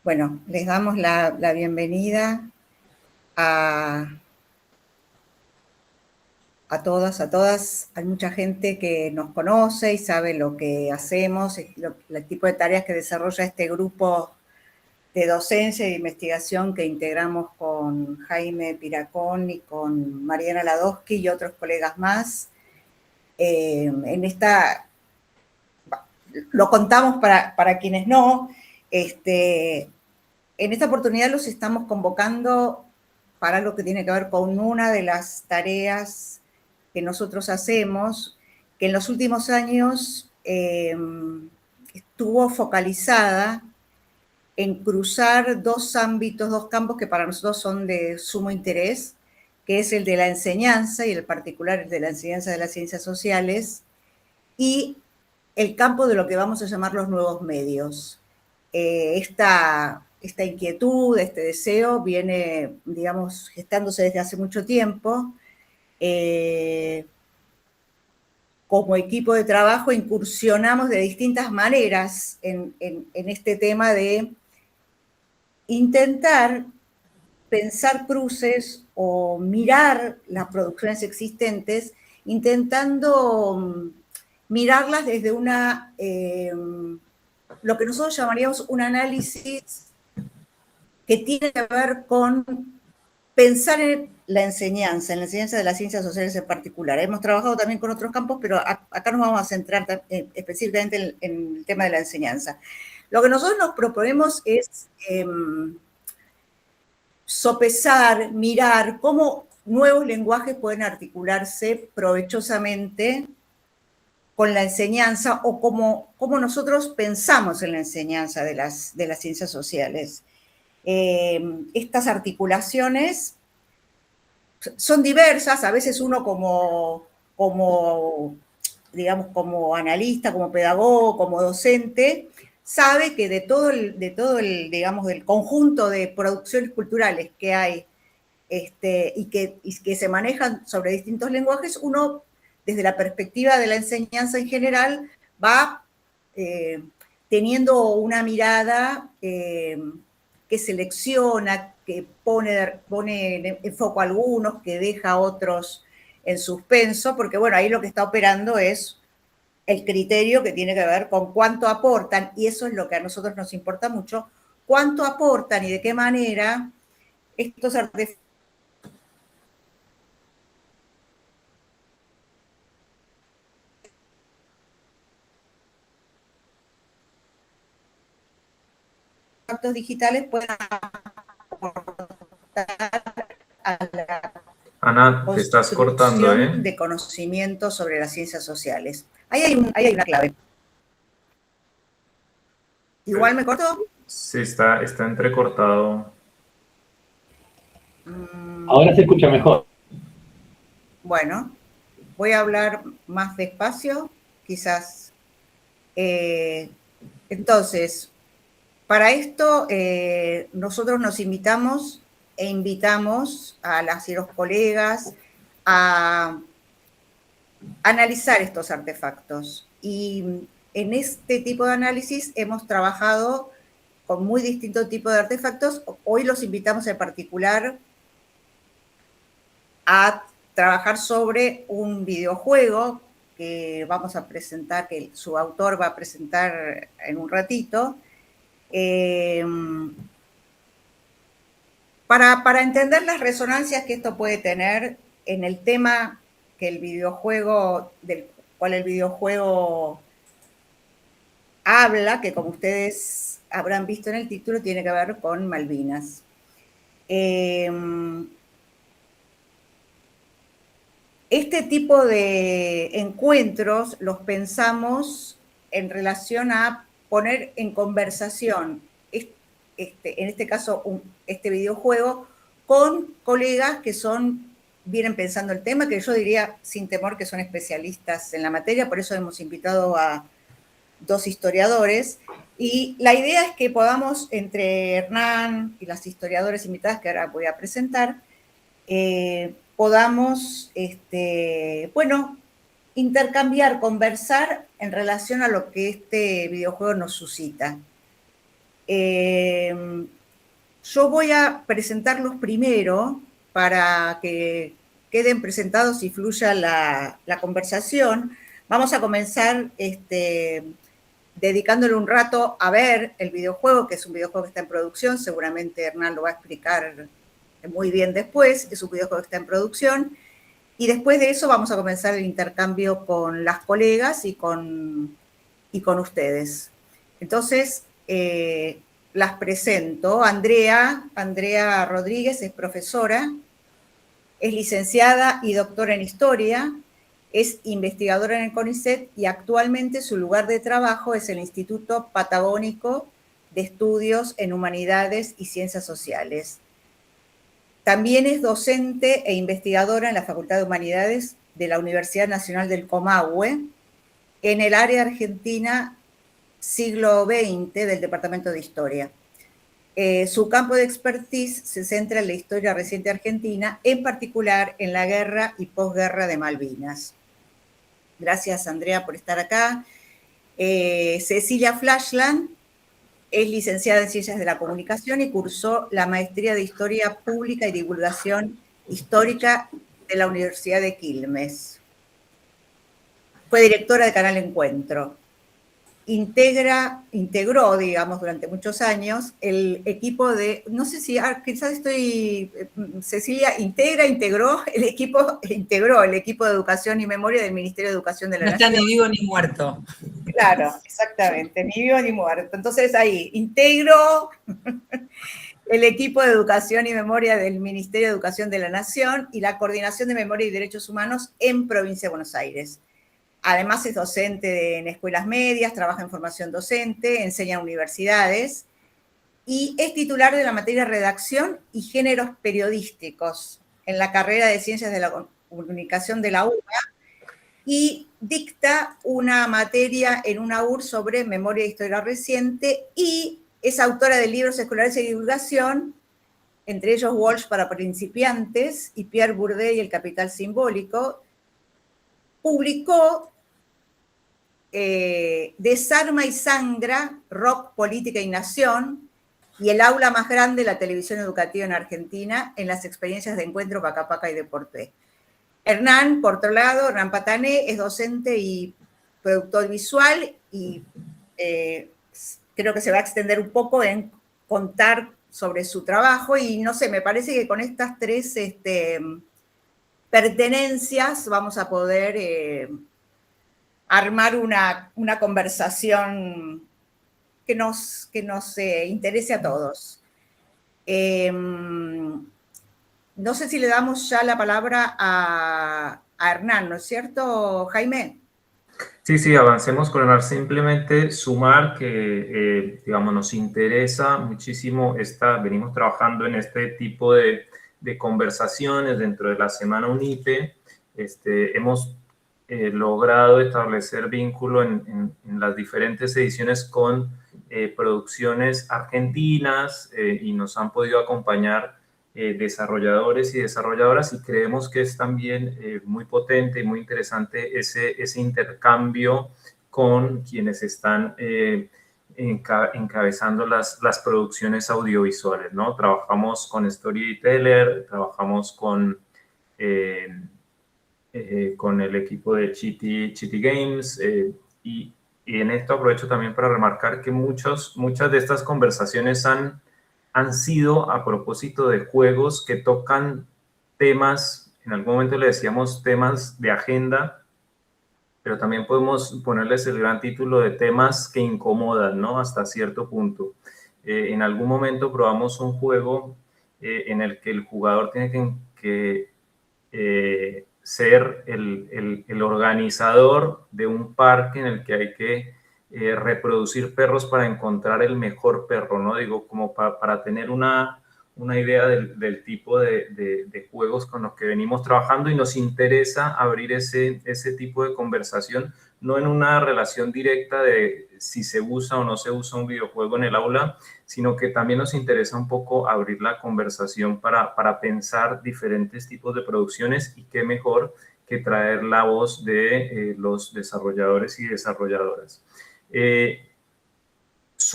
Bueno, les damos la bienvenida a, a todas, a todas. Hay mucha gente que nos conoce y sabe lo que hacemos, el tipo de tareas que desarrolla este grupo de docencia e investigación que integramos con Jaime Piracón y con Mariana Ladowski y otros colegas más. Lo contamos para quienes no, en esta oportunidad los estamos convocando para algo que tiene que ver con una de las tareas que nosotros hacemos, que en los últimos años estuvo focalizada en cruzar dos ámbitos, dos campos que para nosotros son de sumo interés, que es el de la enseñanza y el particular el de la enseñanza de las ciencias sociales, y el campo de lo que vamos a llamar los nuevos medios. Esta inquietud, este deseo viene, digamos, gestándose desde hace mucho tiempo. Como equipo de trabajo incursionamos de distintas maneras en este tema de intentar pensar cruces o mirar las producciones existentes, intentando mirarlas desde lo que nosotros llamaríamos un análisis que tiene que ver con pensar en la enseñanza de las ciencias sociales en particular. Hemos trabajado también con otros campos, pero acá nos vamos a centrar específicamente en el tema de la enseñanza. Lo que nosotros nos proponemos es sopesar, mirar cómo nuevos lenguajes pueden articularse provechosamente con la enseñanza o cómo nosotros pensamos en la enseñanza de las ciencias sociales. Estas articulaciones son diversas, a veces uno digamos, como analista, como pedagogo, como docente, sabe que de todo el digamos, del conjunto de producciones culturales que hay y que se manejan sobre distintos lenguajes, uno, desde la perspectiva de la enseñanza en general, va teniendo una mirada que selecciona, que pone en foco a algunos, que deja a otros en suspenso, porque bueno, ahí lo que está operando es el criterio que tiene que ver con cuánto aportan, y eso es lo que a nosotros nos importa mucho, cuánto aportan y de qué manera estos artefactos digitales pueden aportar a la Ana, te estás cortando, construcción de conocimientos sobre las ciencias sociales. Ahí hay una clave. ¿Igual me corto? Sí, está entrecortado. Ahora se escucha mejor. Bueno, voy a hablar más despacio, quizás. Entonces, para esto nosotros nos invitamos e invitamos a las y los colegas a analizar estos artefactos. Y en este tipo de análisis hemos trabajado con muy distintos tipos de artefactos. Hoy los invitamos en particular a trabajar sobre un videojuego que vamos a presentar, que su autor va a presentar en un ratito, para entender las resonancias que esto puede tener en el tema que del cual el videojuego habla, que como ustedes habrán visto en el título, tiene que ver con Malvinas. Este tipo de encuentros los pensamos en relación a poner en conversación, en este caso, este videojuego, con colegas que vienen pensando el tema, que yo diría sin temor que son especialistas en la materia, por eso hemos invitado a dos historiadores, y la idea es que podamos, entre Hernán y las historiadoras invitadas que ahora voy a presentar, podamos, bueno, intercambiar, conversar en relación a lo que este videojuego nos suscita. Yo voy a presentarlos primero para que queden presentados y fluya la conversación. Vamos a comenzar dedicándole un rato a ver el videojuego, que es un videojuego que está en producción. Seguramente Hernán lo va a explicar muy bien después. Es un videojuego que está en producción. Y después de eso vamos a comenzar el intercambio con las colegas y con ustedes. Entonces, las presento. Andrea Rodríguez es profesora, es licenciada y doctora en Historia, es investigadora en el CONICET y actualmente su lugar de trabajo es el Instituto Patagónico de Estudios en Humanidades y Ciencias Sociales. También es docente e investigadora en la Facultad de Humanidades de la Universidad Nacional del Comahue, en el área argentina siglo XX del Departamento de Historia. Su campo de expertise se centra en la historia reciente argentina, en particular en la guerra y posguerra de Malvinas. Gracias, Andrea, por estar acá. Cecilia Flashland es licenciada en Ciencias de la Comunicación y cursó la maestría de Historia Pública y Divulgación Histórica de la Universidad de Quilmes. Fue directora de Canal Encuentro. Integró, digamos, durante muchos años el equipo de, no sé si, quizás estoy, Cecilia, integró el equipo de Educación y Memoria del Ministerio de Educación de la Nación. No está ni vivo ni muerto. Claro, exactamente, ni vivo ni muerto. Entonces ahí, integro el equipo de Educación y Memoria del Ministerio de Educación de la Nación y la Coordinación de Memoria y Derechos Humanos en Provincia de Buenos Aires. Además es docente en escuelas medias, trabaja en formación docente, enseña en universidades y es titular de la materia Redacción y Géneros Periodísticos en la carrera de Ciencias de la Comunicación de la UBA y dicta una materia en una UR sobre Memoria e Historia Reciente y es autora de libros escolares de divulgación, entre ellos Walsh para principiantes y Pierre Bourdieu y el Capital Simbólico. Publicó Desarma y Sangra, Rock, Política y Nación, y El aula más grande, la televisión educativa en Argentina, en las experiencias de encuentro Paca Paca y Deporte. Hernán, por otro lado, Hernán Patané, es docente y productor visual y creo que se va a extender un poco en contar sobre su trabajo y no sé, me parece que con estas tres pertenencias vamos a poder armar una conversación que nos interese a todos. No sé si le damos ya la palabra a Hernán, ¿no es cierto, Jaime? Sí, avancemos con Hernán. Simplemente sumar que, digamos, nos interesa muchísimo venimos trabajando en este tipo de conversaciones dentro de la Semana UNIPE. Hemos logrado establecer vínculo en las diferentes ediciones con producciones argentinas y nos han podido acompañar desarrolladores y desarrolladoras y creemos que es también muy potente y muy interesante ese intercambio con quienes están encabezando las producciones audiovisuales, ¿no? Trabajamos con Storyteller, trabajamos con el equipo de Chitty Games y en esto aprovecho también para remarcar que muchas de estas conversaciones han sido a propósito de juegos que tocan temas, en algún momento le decíamos temas de agenda, pero también podemos ponerles el gran título de temas que incomodan, ¿no? Hasta cierto punto. En algún momento probamos un juego en el que el jugador tiene que ser el organizador de un parque en el que hay que reproducir perros para encontrar el mejor perro, ¿no? Digo, como para tener una idea del tipo de juegos con los que venimos trabajando y nos interesa abrir ese tipo de conversación, no en una relación directa de si se usa o no se usa un videojuego en el aula, sino que también nos interesa un poco abrir la conversación para pensar diferentes tipos de producciones y qué mejor que traer la voz de los desarrolladores y desarrolladoras.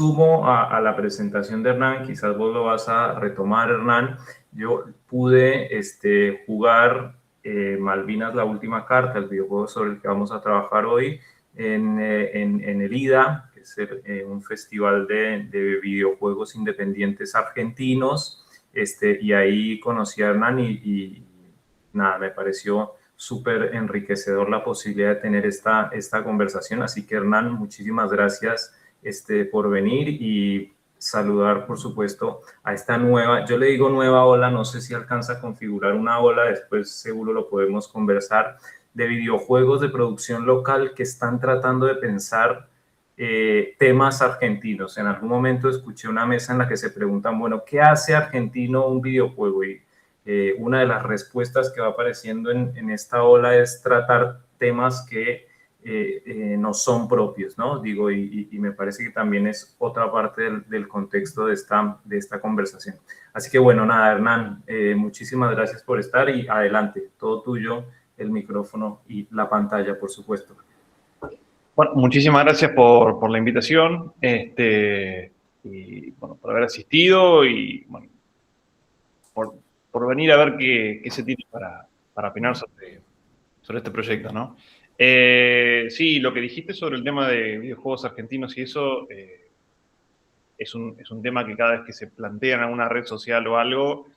sumo a la presentación de Hernán, quizás vos lo vas a retomar, Hernán. Yo pude jugar Malvinas, la última carta, el videojuego sobre el que vamos a trabajar hoy, en el IDA, que es un festival de videojuegos independientes argentinos, y ahí conocí a Hernán y nada, me pareció súper enriquecedor la posibilidad de tener esta conversación. Así que, Hernán, muchísimas gracias por venir y saludar, por supuesto, a esta nueva, yo le digo nueva ola, no sé si alcanza a configurar una ola, después seguro lo podemos conversar, de videojuegos de producción local que están tratando de pensar temas argentinos. En algún momento escuché una mesa en la que se preguntan, bueno, ¿qué hace argentino un videojuego? Y una de las respuestas que va apareciendo en esta ola es tratar temas que no son propios, ¿no? Digo, y me parece que también es otra parte del contexto de esta conversación. Así que bueno, nada, Hernán, muchísimas gracias por estar y adelante, todo tuyo, el micrófono y la pantalla, por supuesto. Bueno, muchísimas gracias por la invitación, y bueno, por haber asistido y bueno, por venir a ver qué se tiene para opinar sobre este proyecto, ¿no? Sí, lo que dijiste sobre el tema de videojuegos argentinos y eso es un tema que cada vez que se plantea en alguna red social o algo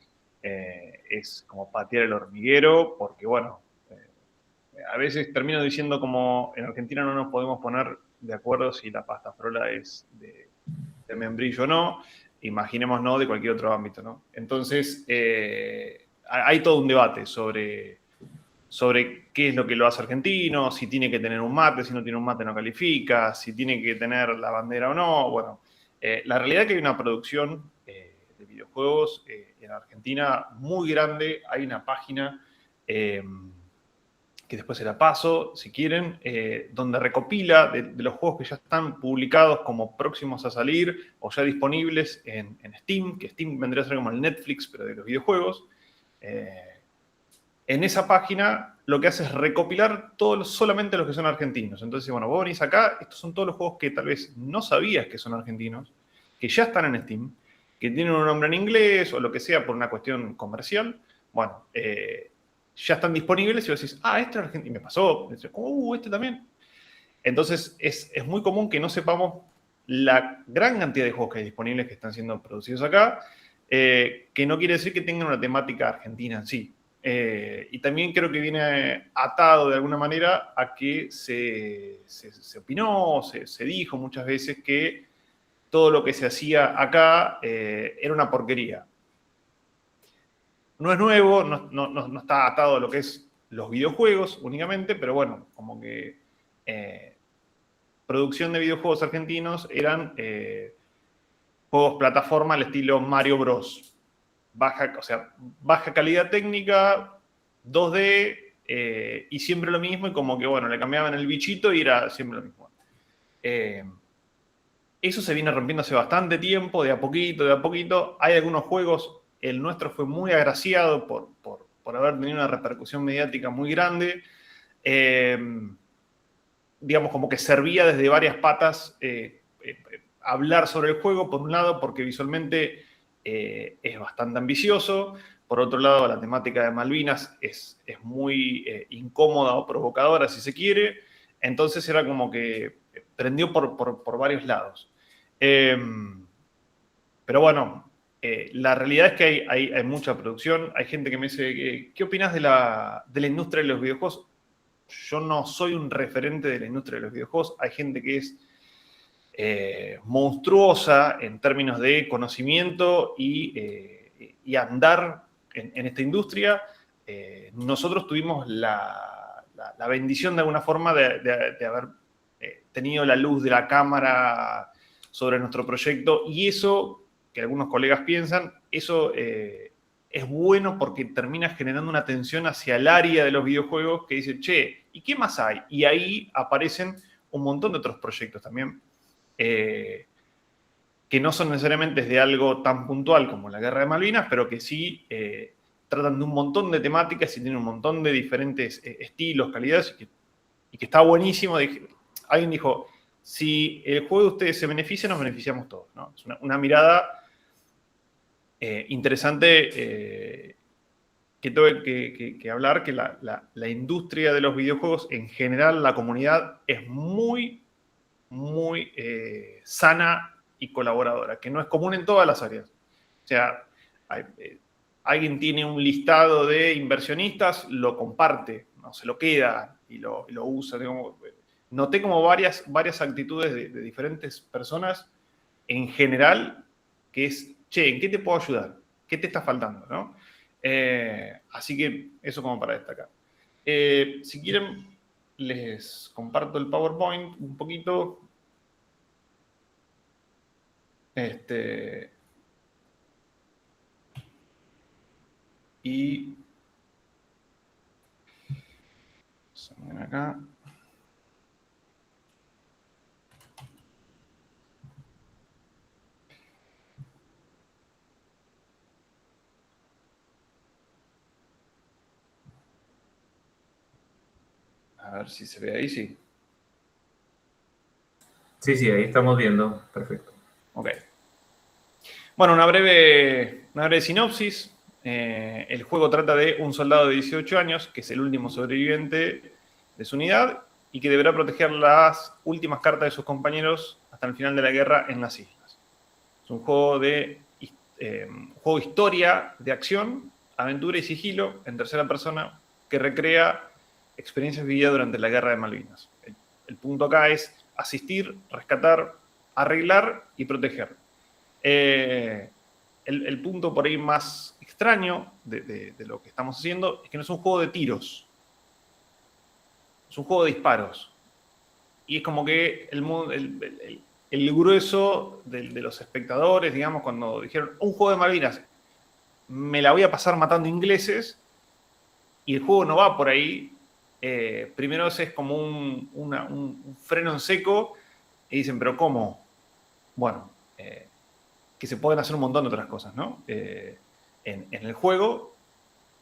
es como patear el hormiguero, porque bueno, a veces termino diciendo como en Argentina no nos podemos poner de acuerdo si la pasta frola es de membrillo o no, imaginemos no de cualquier otro ámbito, ¿no? Entonces, hay todo un debate sobre qué es lo que lo hace argentino, si tiene que tener un mate, si no tiene un mate no califica, si tiene que tener la bandera o no. Bueno, la realidad es que hay una producción de videojuegos en Argentina muy grande. Hay una página que después se la paso, si quieren, donde recopila de los juegos que ya están publicados como próximos a salir o ya disponibles en Steam, que Steam vendría a ser como el Netflix, pero de los videojuegos. En esa página lo que hace es recopilar solamente los que son argentinos. Entonces, bueno, vos venís acá, estos son todos los juegos que tal vez no sabías que son argentinos, que ya están en Steam, que tienen un nombre en inglés o lo que sea por una cuestión comercial. Bueno, ya están disponibles y vos decís, este es argentino. Y me pasó, este también. Entonces, es muy común que no sepamos la gran cantidad de juegos que hay disponibles que están siendo producidos acá, que no quiere decir que tengan una temática argentina en sí. Y también creo que viene atado de alguna manera a que se opinó, se dijo muchas veces que todo lo que se hacía acá era una porquería. No es nuevo, no está atado a lo que es los videojuegos únicamente, pero bueno, como que producción de videojuegos argentinos eran juegos plataforma al estilo Mario Bros. Baja calidad técnica, 2D, y siempre lo mismo, y como que, bueno, le cambiaban el bichito y era siempre lo mismo. Eso se viene rompiendo hace bastante tiempo, de a poquito. Hay algunos juegos, el nuestro fue muy agraciado por haber tenido una repercusión mediática muy grande. Digamos, como que servía desde varias patas hablar sobre el juego, por un lado, porque visualmente es bastante ambicioso. Por otro lado, la temática de Malvinas es muy incómoda o provocadora, si se quiere. Entonces era como que prendió por varios lados. Pero bueno, la realidad es que hay mucha producción. Hay gente que me dice, ¿qué opinas de la industria de los videojuegos? Yo no soy un referente de la industria de los videojuegos. Hay gente que es monstruosa en términos de conocimiento y andar en esta industria. Nosotros tuvimos la bendición de alguna forma de haber tenido la luz de la cámara sobre nuestro proyecto, y eso, que algunos colegas piensan, eso es bueno porque termina generando una atención hacia el área de los videojuegos que dice, che, ¿y qué más hay? Y ahí aparecen un montón de otros proyectos también, que no son necesariamente de algo tan puntual como la Guerra de Malvinas, pero que sí tratan de un montón de temáticas y tienen un montón de diferentes estilos, calidades, y que está buenísimo. Alguien dijo, si el juego de ustedes se beneficia, nos beneficiamos todos, ¿no? Es una mirada interesante que tengo que hablar, que la industria de los videojuegos, en general, la comunidad es muy, muy sana y colaboradora, que no es común en todas las áreas. O sea, alguien tiene un listado de inversionistas, lo comparte, no se lo queda y lo usa. Digamos, noté como varias actitudes de diferentes personas en general, que es, che, ¿en qué te puedo ayudar? ¿Qué te está faltando? ¿No? Así que eso como para destacar. Si quieren, les comparto el PowerPoint un poquito. Y acá. A ver si se ve ahí, sí. Sí, ahí estamos viendo. Perfecto. Ok. Bueno, una breve sinopsis. El juego trata de un soldado de 18 años, que es el último sobreviviente de su unidad, y que deberá proteger las últimas cartas de sus compañeros hasta el final de la guerra en las islas. Es un juego de historia, de acción, aventura y sigilo en tercera persona, que recrea experiencias vividas durante la Guerra de Malvinas. El punto acá es asistir, rescatar, arreglar y proteger. El punto por ahí más extraño de lo que estamos haciendo es que no es un juego de tiros, es un juego de disparos. Y es como que el grueso de los espectadores, digamos, cuando dijeron un juego de Malvinas, me la voy a pasar matando ingleses, y el juego no va por ahí. Primero es como un freno en seco, y dicen, pero ¿cómo? Bueno, que se pueden hacer un montón de otras cosas, ¿no? En el juego,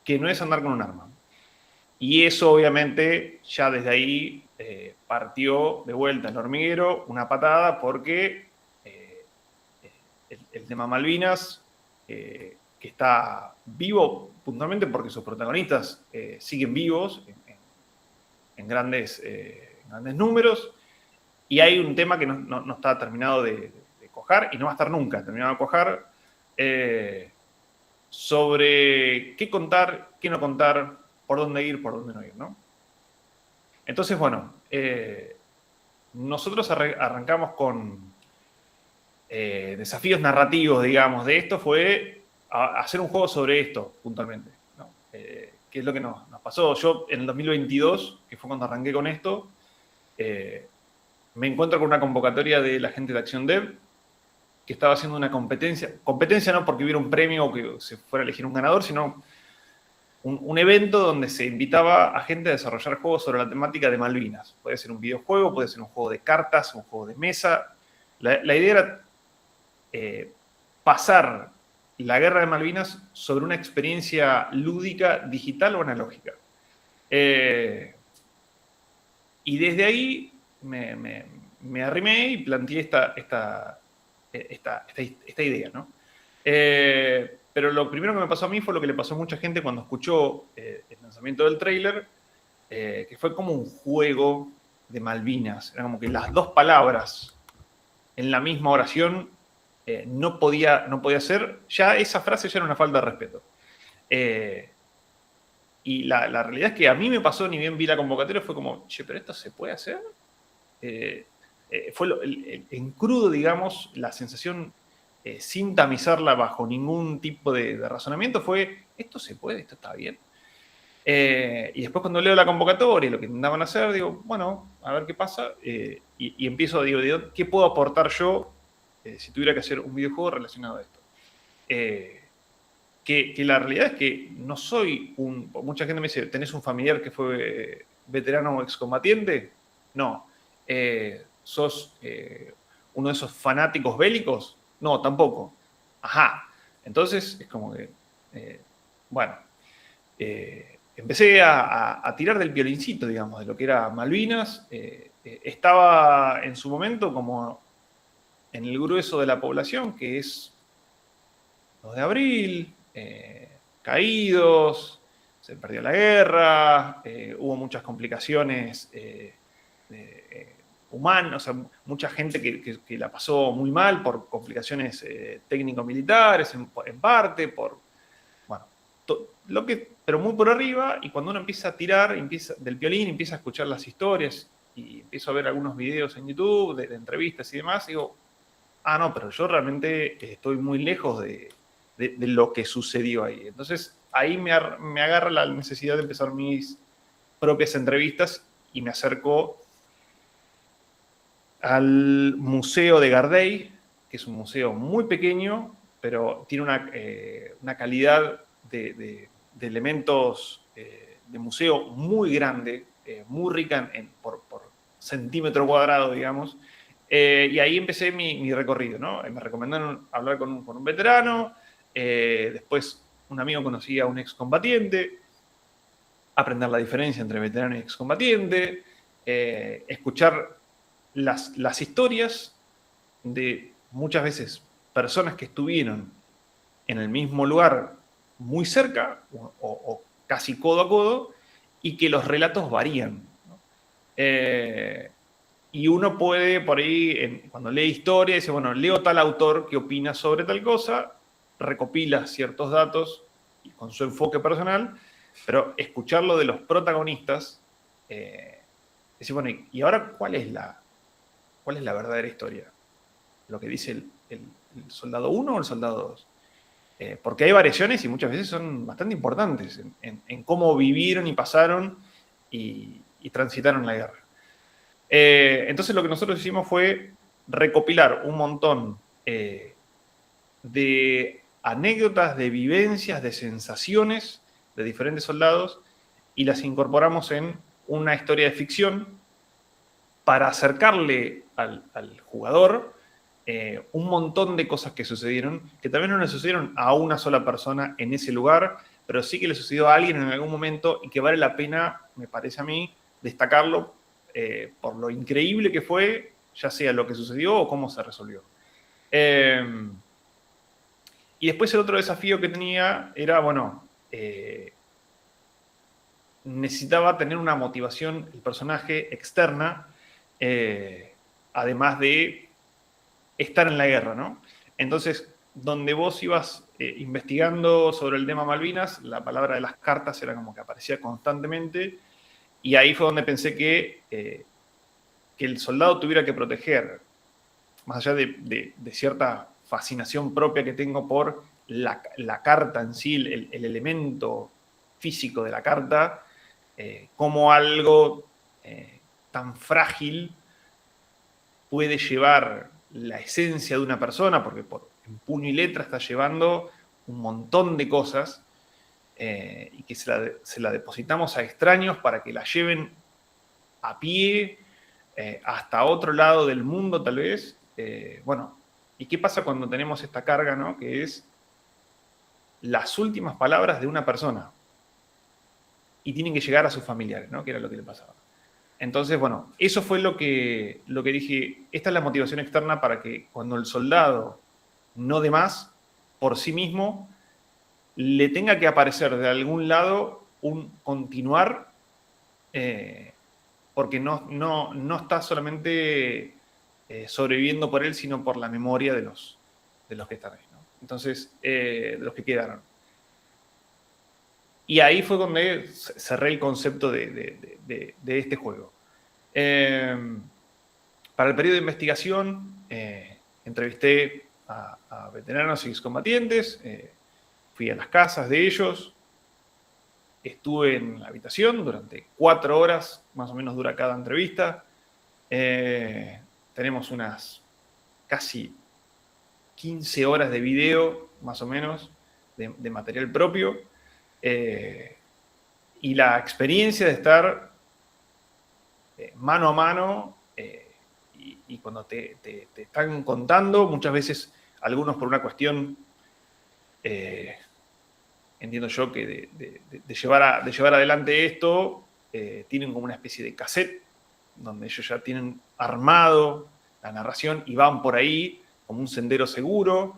que no es andar con un arma. Y eso, obviamente, ya desde ahí partió de vuelta el hormiguero, una patada, porque el tema Malvinas, que está vivo puntualmente porque sus protagonistas siguen vivos en grandes números, y hay un tema que no está terminado de cuajar, y no va a estar nunca terminado de cuajar, sobre qué contar, qué no contar, por dónde ir, por dónde no ir, ¿no? Entonces, bueno, nosotros arrancamos con desafíos narrativos, digamos, de esto fue hacer un juego sobre esto, puntualmente, ¿no? ¿Qué es lo que nos pasó? Yo, en el 2022, que fue cuando arranqué con esto, me encuentro con una convocatoria de la gente de Acción Dev, que estaba haciendo una competencia no porque hubiera un premio o que se fuera a elegir un ganador, sino un evento donde se invitaba a gente a desarrollar juegos sobre la temática de Malvinas. Puede ser un videojuego, puede ser un juego de cartas, un juego de mesa. La idea era pasar la guerra de Malvinas sobre una experiencia lúdica, digital o analógica. Y desde ahí me arrimé y planteé esta idea, ¿no? Pero lo primero que me pasó a mí fue lo que le pasó a mucha gente cuando escuchó el lanzamiento del tráiler, que fue como un juego de Malvinas. Era como que las dos palabras en la misma oración no podía ser. Ya esa frase ya era una falta de respeto. Y la realidad es que a mí me pasó, ni bien vi la convocatoria, fue como, che, ¿pero esto se puede hacer? Fue en crudo, digamos, la sensación, sin tamizarla bajo ningún tipo de razonamiento, fue, ¿esto se puede? ¿Esto está bien? Y después cuando leo la convocatoria y lo que intentaban hacer, digo, bueno, a ver qué pasa, y empiezo, digo, ¿qué puedo aportar yo si tuviera que hacer un videojuego relacionado a esto? Que la realidad es que no soy mucha gente me dice, ¿tenés un familiar que fue veterano o excombatiente? No. ¿Sos uno de esos fanáticos bélicos? No, tampoco. Ajá. Entonces es como que, bueno, es empecé a tirar del violincito, digamos, de lo que era Malvinas. Estaba en su momento como en el grueso de la población, que es 2 de abril, caídos, se perdió la guerra, hubo muchas complicaciones humanas, o sea, mucha gente que la pasó muy mal por complicaciones técnico-militares, en parte, por, bueno, pero muy por arriba, y cuando uno empieza a tirar del violín, empieza a escuchar las historias, y empiezo a ver algunos videos en YouTube, de entrevistas y demás, digo, no, pero yo realmente estoy muy lejos de lo que sucedió ahí. Entonces, ahí me agarra la necesidad de empezar mis propias entrevistas y me acerco al Museo de Gardey, que es un museo muy pequeño, pero tiene una calidad de elementos de museo muy grande, muy rica por centímetro cuadrado, digamos. Y ahí empecé mi recorrido, ¿no? Me recomendaron hablar con un veterano, después un amigo conocía a un excombatiente, aprender la diferencia entre veterano y excombatiente, escuchar las historias de muchas veces personas que estuvieron en el mismo lugar muy cerca o casi codo a codo y que los relatos varían, ¿no? Y uno puede por ahí, cuando lee historia, dice, bueno, leo tal autor que opina sobre tal cosa, recopila ciertos datos y con su enfoque personal, pero escucharlo de los protagonistas, decir, bueno, ¿y ahora cuál es la verdadera historia? ¿Lo que dice el soldado 1 o el soldado 2? Porque hay variaciones y muchas veces son bastante importantes en cómo vivieron y pasaron y transitaron la guerra. Entonces lo que nosotros hicimos fue recopilar un montón de anécdotas, de vivencias, de sensaciones de diferentes soldados y las incorporamos en una historia de ficción para acercarle al jugador un montón de cosas que sucedieron, que también no le sucedieron a una sola persona en ese lugar, pero sí que le sucedió a alguien en algún momento y que vale la pena, me parece a mí, destacarlo por lo increíble que fue, ya sea lo que sucedió o cómo se resolvió. Y después el otro desafío que tenía era, bueno, necesitaba tener una motivación, el personaje, externa, además de estar en la guerra, ¿no? Entonces, donde vos ibas investigando sobre el tema Malvinas, la palabra de las cartas era como que aparecía constantemente, y ahí fue donde pensé que el soldado tuviera que proteger, más allá de cierta fascinación propia que tengo por la carta en sí, el elemento físico de la carta, como algo tan frágil puede llevar la esencia de una persona, porque en puño y letra está llevando un montón de cosas, y que se la depositamos a extraños para que la lleven a pie hasta otro lado del mundo, tal vez. Bueno, ¿y qué pasa cuando tenemos esta carga, ¿no? Que es las últimas palabras de una persona y tienen que llegar a sus familiares, ¿no? Que era lo que le pasaba. Entonces, bueno, eso fue lo que dije, esta es la motivación externa para que cuando el soldado no dé más por sí mismo, le tenga que aparecer de algún lado un continuar, porque no está solamente sobreviviendo por él, sino por la memoria de los que están ahí, ¿no? Entonces, de los que quedaron. Y ahí fue donde cerré el concepto de este juego. Para el periodo de investigación, entrevisté a veteranos y excombatientes, fui a las casas de ellos, estuve en la habitación durante 4 horas, más o menos dura cada entrevista. Tenemos unas casi 15 horas de video, más o menos, de material propio. Y la experiencia de estar mano a mano y cuando te están contando, muchas veces algunos por una cuestión entiendo yo que de llevar adelante esto, tienen como una especie de cassette, donde ellos ya tienen armado la narración y van por ahí como un sendero seguro.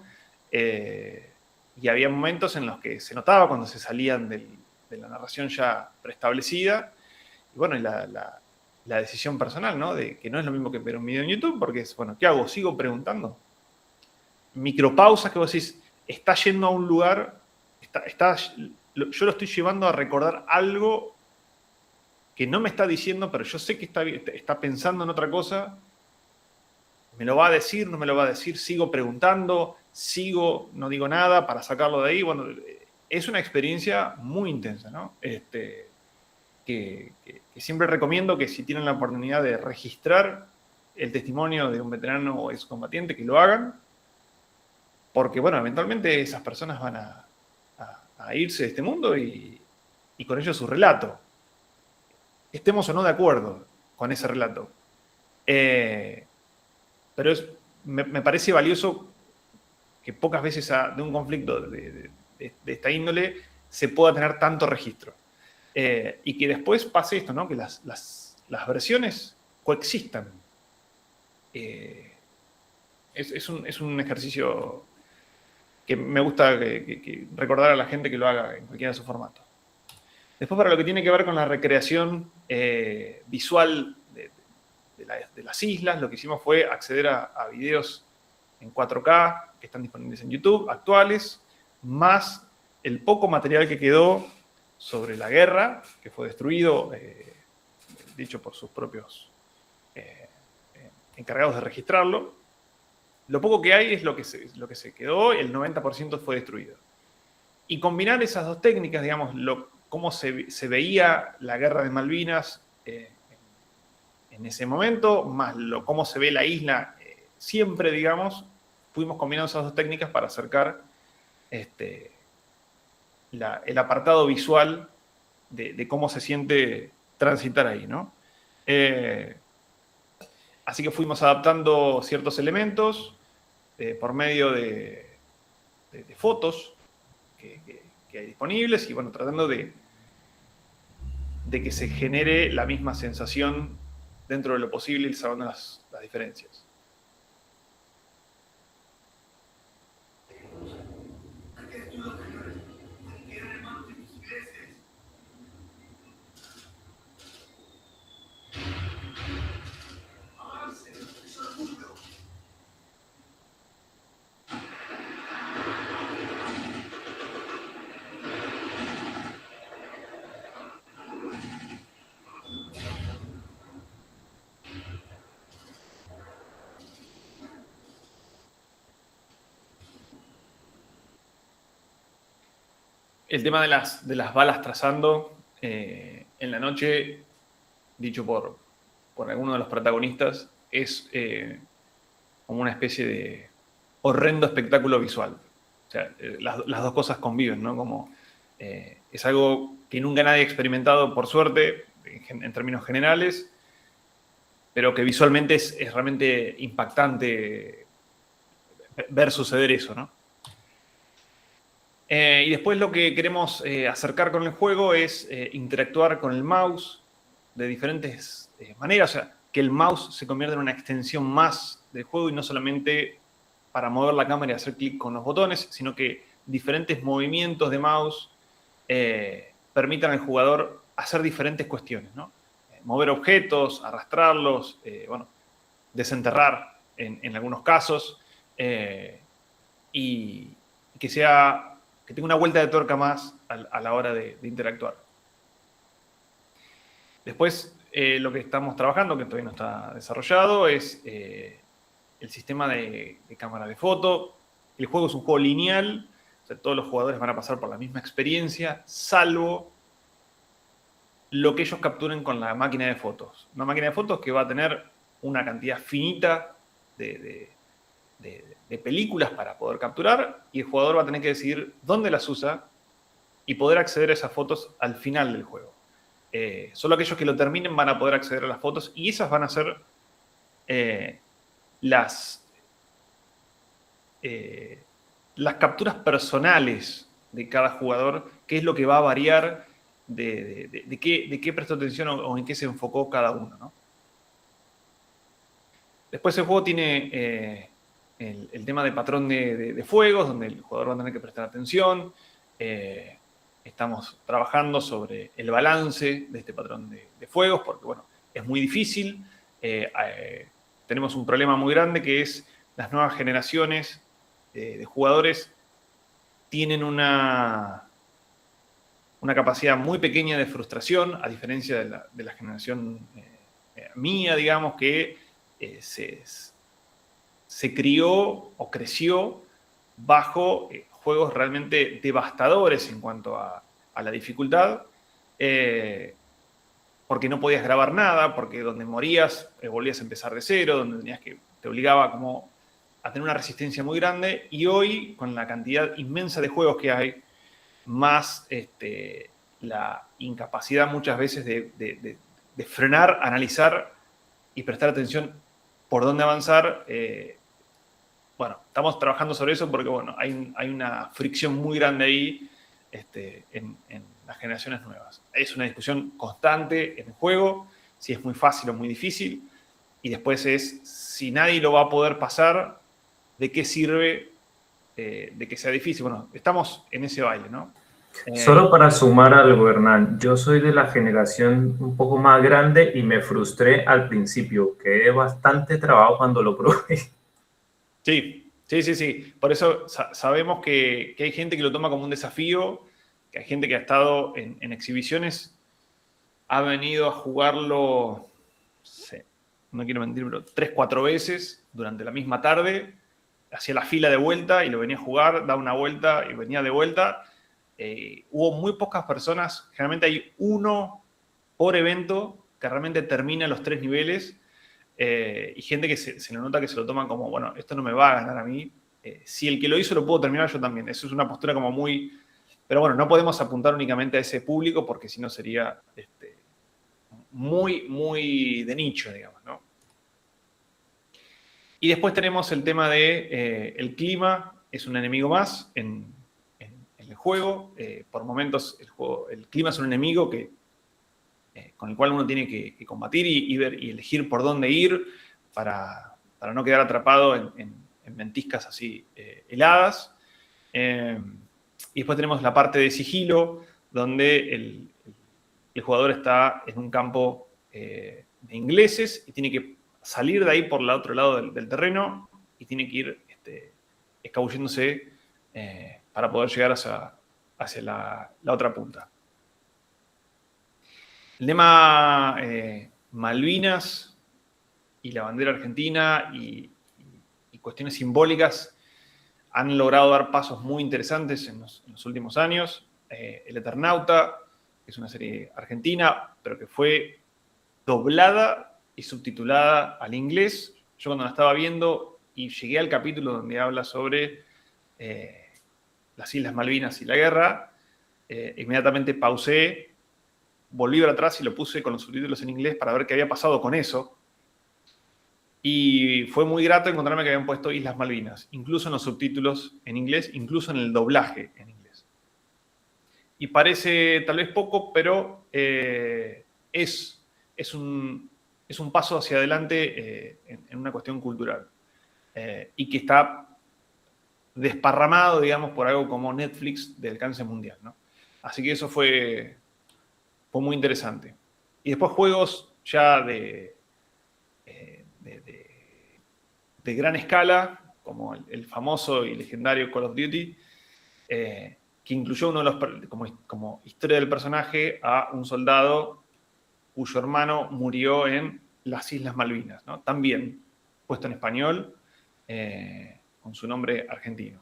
Y había momentos en los que se notaba cuando se salían de la narración ya preestablecida. Y bueno, la decisión personal, ¿no? De que no es lo mismo que ver un video en YouTube, porque es, bueno, ¿qué hago? ¿Sigo preguntando? Micropausas que vos decís, está yendo a un lugar, yo lo estoy llevando a recordar algo que no me está diciendo, pero yo sé que está pensando en otra cosa. ¿Me lo va a decir? ¿No me lo va a decir? Sigo preguntando, no digo nada para sacarlo de ahí. Bueno, es una experiencia muy intensa, ¿no? Que siempre recomiendo que si tienen la oportunidad de registrar el testimonio de un veterano o excombatiente, que lo hagan, porque, bueno, eventualmente esas personas van a irse de este mundo y con ello su relato. Estemos o no de acuerdo con ese relato. Pero me parece valioso que pocas veces de un conflicto de esta índole se pueda tener tanto registro. Y que después pase esto, ¿no? Que las versiones coexistan. Es un ejercicio que me gusta que recordar a la gente que lo haga en cualquiera de sus formatos. Después, para lo que tiene que ver con la recreación visual de las islas, lo que hicimos fue acceder a videos en 4K que están disponibles en YouTube, actuales, más el poco material que quedó sobre la guerra, que fue destruido, dicho por sus propios encargados de registrarlo. Lo poco que hay es lo que se quedó, el 90% fue destruido. Y combinar esas dos técnicas, digamos, cómo se veía la guerra de Malvinas en ese momento, más cómo se ve la isla siempre, digamos, fuimos combinando esas dos técnicas para acercar el apartado visual de cómo se siente transitar ahí, ¿no? Así que fuimos adaptando ciertos elementos por medio de fotos que hay disponibles y, bueno, tratando de que se genere la misma sensación dentro de lo posible y salvando las diferencias. El tema de las balas trazando en la noche, dicho por alguno de los protagonistas, es como una especie de horrendo espectáculo visual. O sea, las dos cosas conviven, ¿no? Como es algo que nunca nadie ha experimentado, por suerte, en términos generales, pero que visualmente es realmente impactante ver suceder eso, ¿no? Y después lo que queremos acercar con el juego es interactuar con el mouse de diferentes maneras. O sea, que el mouse se convierta en una extensión más del juego y no solamente para mover la cámara y hacer clic con los botones, sino que diferentes movimientos de mouse permitan al jugador hacer diferentes cuestiones, ¿no? Mover objetos, arrastrarlos, bueno, desenterrar en algunos casos, y que tenga una vuelta de tuerca más a la hora de interactuar. Después, lo que estamos trabajando, que todavía no está desarrollado, es el sistema de cámara de foto. El juego es un juego lineal, o sea, todos los jugadores van a pasar por la misma experiencia, salvo lo que ellos capturen con la máquina de fotos. Una máquina de fotos que va a tener una cantidad finita de películas para poder capturar, y el jugador va a tener que decidir dónde las usa y poder acceder a esas fotos al final del juego. Solo aquellos que lo terminen van a poder acceder a las fotos, y esas van a ser las capturas personales de cada jugador, qué es lo que va a variar, de qué prestó atención o en qué se enfocó cada uno, ¿no? Después el juego tiene el tema de patrón de fuegos, donde el jugador va a tener que prestar atención. Estamos trabajando sobre el balance de este patrón de fuegos, porque, bueno, es muy difícil. Tenemos un problema muy grande que es las nuevas generaciones de jugadores tienen una capacidad muy pequeña de frustración, a diferencia de la generación mía, digamos, que se crió o creció bajo juegos realmente devastadores en cuanto a la dificultad, porque no podías grabar nada, porque donde morías volvías a empezar de cero, donde te obligaba como a tener una resistencia muy grande, y hoy, con la cantidad inmensa de juegos que hay, más la incapacidad muchas veces de frenar, analizar y prestar atención por dónde avanzar. Bueno, estamos trabajando sobre eso porque, bueno, hay una fricción muy grande ahí en las generaciones nuevas. Es una discusión constante en el juego, si es muy fácil o muy difícil, y después es, si nadie lo va a poder pasar, ¿de qué sirve de que sea difícil? Bueno, estamos en ese baile, ¿no? Solo para sumar algo, Hernán, yo soy de la generación un poco más grande y me frustré al principio. Quedé bastante trabado cuando lo probé. Sí. Por eso sabemos que hay gente que lo toma como un desafío, que hay gente que ha estado en exhibiciones, ha venido a jugarlo, no quiero mentir, pero 3, 4 veces durante la misma tarde, hacía la fila de vuelta y lo venía a jugar, daba una vuelta y venía de vuelta. Hubo muy pocas personas, generalmente hay uno por evento que realmente termina los 3 niveles, y gente que se lo nota que se lo toman como, bueno, esto no me va a ganar a mí. Si el que lo hizo lo puedo terminar, yo también. Eso es una postura como muy... Pero bueno, no podemos apuntar únicamente a ese público porque si no sería muy, muy de nicho, digamos, ¿no? Y después tenemos el tema de el clima, es un enemigo más en el juego. Por momentos el clima es un enemigo con el cual uno tiene que combatir y ver y elegir por dónde ir para no quedar atrapado en ventiscas así heladas. Y después tenemos la parte de sigilo, donde el jugador está en un campo de ingleses y tiene que salir de ahí por el otro lado del terreno y tiene que ir escabulléndose para poder llegar hacia la otra punta. El tema Malvinas y la bandera argentina y cuestiones simbólicas han logrado dar pasos muy interesantes en los últimos años. El Eternauta, que es una serie argentina, pero que fue doblada y subtitulada al inglés. Yo cuando la estaba viendo y llegué al capítulo donde habla sobre las Islas Malvinas y la guerra, inmediatamente pausé, volví para atrás y lo puse con los subtítulos en inglés para ver qué había pasado con eso. Y fue muy grato encontrarme que habían puesto Islas Malvinas, incluso en los subtítulos en inglés, incluso en el doblaje en inglés. Y parece tal vez poco, pero es un paso hacia adelante en una cuestión cultural. Y que está desparramado, digamos, por algo como Netflix de alcance mundial, ¿no? Así que eso fue muy interesante. Y después juegos ya de gran escala, como el famoso y legendario Call of Duty, que incluyó como historia del personaje a un soldado cuyo hermano murió en las Islas Malvinas, ¿no? También puesto en español, con su nombre argentino.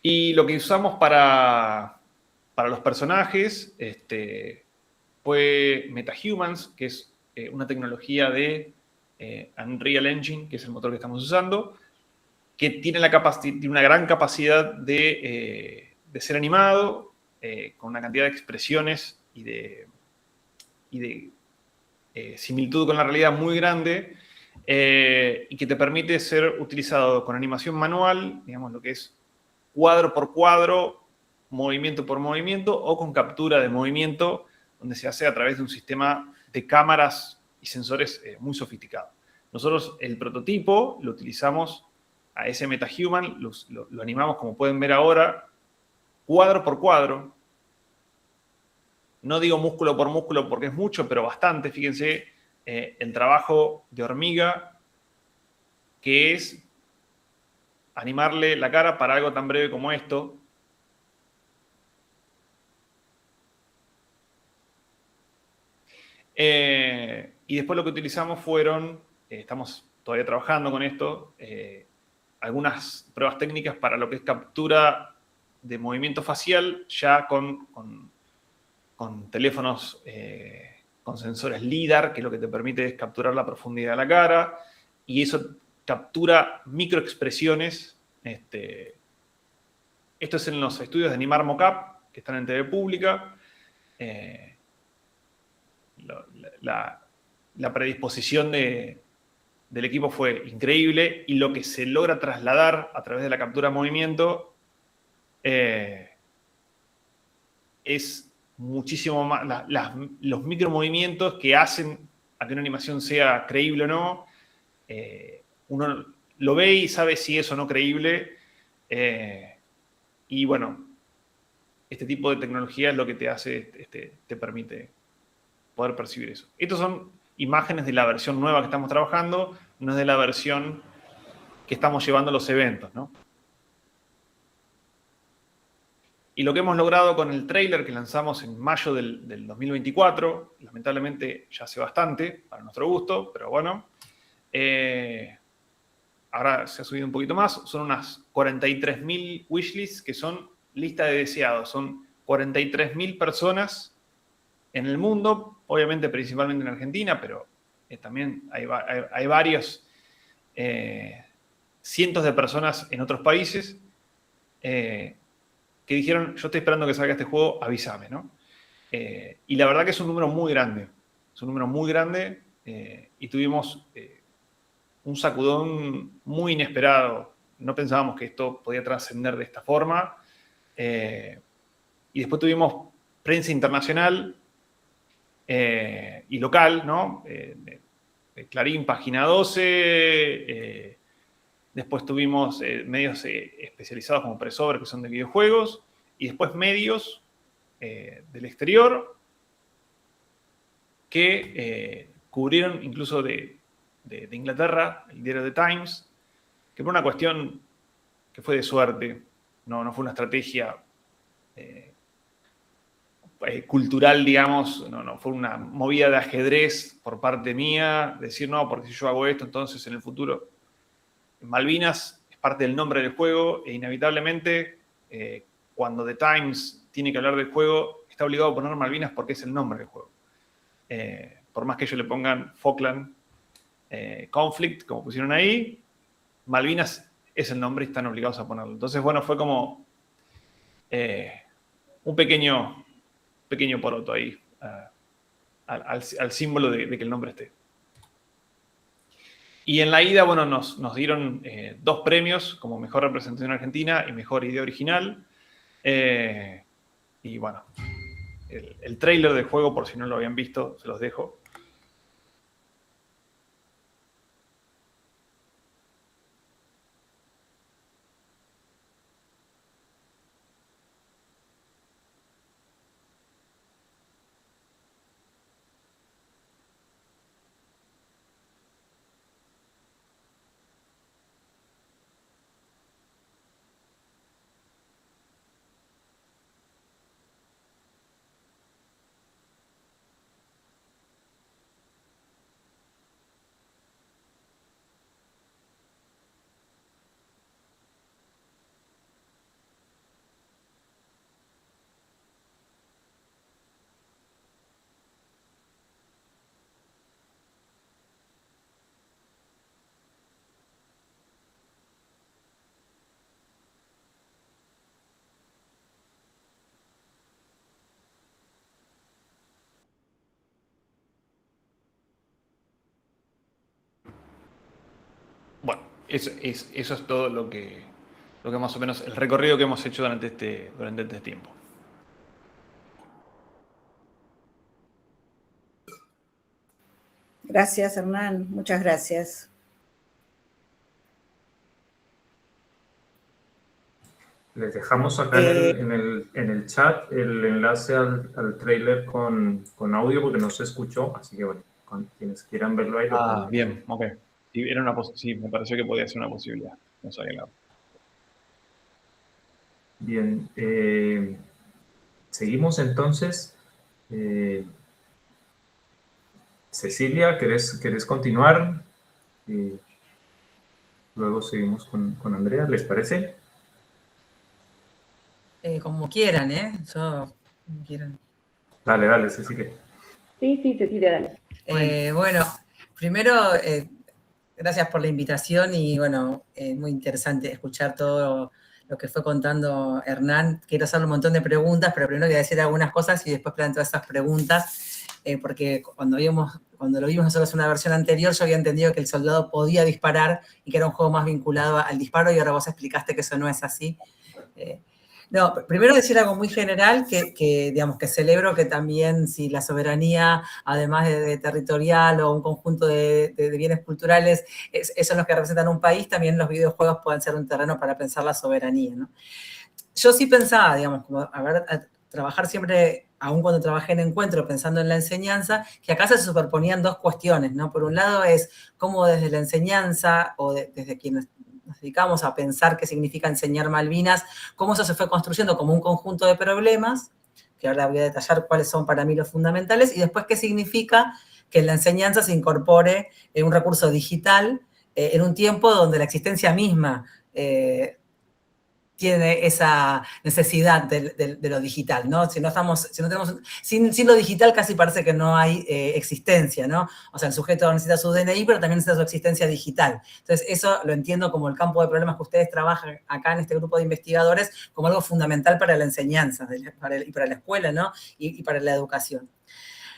Y lo que usamos para los personajes fue MetaHumans, que es una tecnología de Unreal Engine, que es el motor que estamos usando, que tiene una gran capacidad de ser animado, con una cantidad de expresiones y de similitud con la realidad muy grande, y que te permite ser utilizado con animación manual, digamos lo que es cuadro por cuadro, movimiento por movimiento, o con captura de movimiento, donde se hace a través de un sistema de cámaras y sensores muy sofisticado. Nosotros el prototipo lo utilizamos a ese MetaHuman, lo animamos, como pueden ver ahora, cuadro por cuadro. No digo músculo por músculo porque es mucho, pero bastante. Fíjense el trabajo de hormiga, que es animarle la cara para algo tan breve como esto. Y después lo que utilizamos fueron, estamos todavía trabajando con esto, algunas pruebas técnicas para lo que es captura de movimiento facial, ya con teléfonos con sensores LIDAR, que lo que te permite es capturar la profundidad de la cara, y eso captura microexpresiones. Esto es en los estudios de Animar Mockup, que están en TV Pública. La predisposición del equipo fue increíble, y lo que se logra trasladar a través de la captura de movimiento es muchísimo más. Los micromovimientos que hacen a que una animación sea creíble o no, uno lo ve y sabe si es o no creíble. Y bueno, este tipo de tecnología es lo que te hace, te permite poder percibir eso. Estas son imágenes de la versión nueva que estamos trabajando, no es de la versión que estamos llevando a los eventos, ¿no? Y lo que hemos logrado con el tráiler que lanzamos en mayo del 2024, lamentablemente ya hace bastante, para nuestro gusto, pero bueno, ahora se ha subido un poquito más, son unas 43.000 wishlists, que son lista de deseados, son 43.000 personas en el mundo, obviamente principalmente en Argentina, pero también hay varios, cientos de personas en otros países, que dijeron, yo estoy esperando que salga este juego, avísame, ¿no? Y la verdad que es un número muy grande. Es un número muy grande, y tuvimos un sacudón muy inesperado. No pensábamos que esto podía trascender de esta forma. Y después tuvimos prensa internacional y local, ¿no? Clarín, Página 12, después tuvimos medios especializados como Pressover, que son de videojuegos, y después medios del exterior que cubrieron incluso de Inglaterra, el diario The Times, que por una cuestión que fue de suerte, no fue una estrategia cultural, digamos, no fue una movida de ajedrez por parte mía, decir, no, porque si yo hago esto, entonces en el futuro... Malvinas es parte del nombre del juego, e inevitablemente cuando The Times tiene que hablar del juego, está obligado a poner Malvinas porque es el nombre del juego. Por más que ellos le pongan Falkland Conflict, como pusieron ahí, Malvinas es el nombre y están obligados a ponerlo. Entonces, bueno, fue como un pequeño poroto ahí al símbolo de que el nombre esté. Y en la ida, bueno, nos dieron 2 premios como Mejor Representación Argentina y Mejor Idea Original. Y bueno, el tráiler del juego, por si no lo habían visto, se los dejo. Bueno, eso es todo lo que lo que más o menos, el recorrido que hemos hecho durante este tiempo. Gracias, Hernán. Muchas gracias. Les dejamos acá en el chat el enlace al tráiler con audio porque no se escuchó, así que bueno, quienes quieran verlo ahí. Bien, ok. Sí, me pareció que podía ser una posibilidad. No sabía nada. Bien, seguimos entonces. Cecilia, ¿querés continuar? Luego seguimos con Andrea, ¿les parece? Como quieran, Yo, como quieran. Dale, Cecilia. Sí, Cecilia, dale. Bueno, primero, gracias por la invitación y bueno, muy interesante escuchar todo lo que fue contando Hernán. Quiero hacerle un montón de preguntas, pero primero voy a decir algunas cosas y después planteo esas preguntas, porque cuando lo vimos nosotros en una versión anterior, yo había entendido que el soldado podía disparar y que era un juego más vinculado al disparo, y ahora vos explicaste que eso no es así. No, primero decir algo muy general, digamos, que celebro que también si la soberanía, además de territorial o un conjunto de bienes culturales, son los que representan un país, también los videojuegos pueden ser un terreno para pensar la soberanía, ¿no? Yo sí pensaba, digamos, como trabajar siempre, aun cuando trabajé en Encuentro, pensando en la enseñanza, que acá se superponían dos cuestiones, ¿no? Por un lado es cómo desde la enseñanza o desde quienes nos dedicamos a pensar qué significa enseñar Malvinas, cómo eso se fue construyendo como un conjunto de problemas, que ahora voy a detallar cuáles son para mí los fundamentales, y después qué significa que en la enseñanza se incorpore un recurso digital en un tiempo donde la existencia misma tiene esa necesidad de lo digital, ¿no? Sin lo digital casi parece que no hay existencia, ¿no? O sea, el sujeto necesita su DNI, pero también necesita su existencia digital. Entonces, eso lo entiendo como el campo de problemas que ustedes trabajan acá en este grupo de investigadores como algo fundamental para la enseñanza y para la escuela, ¿no? Y para la educación.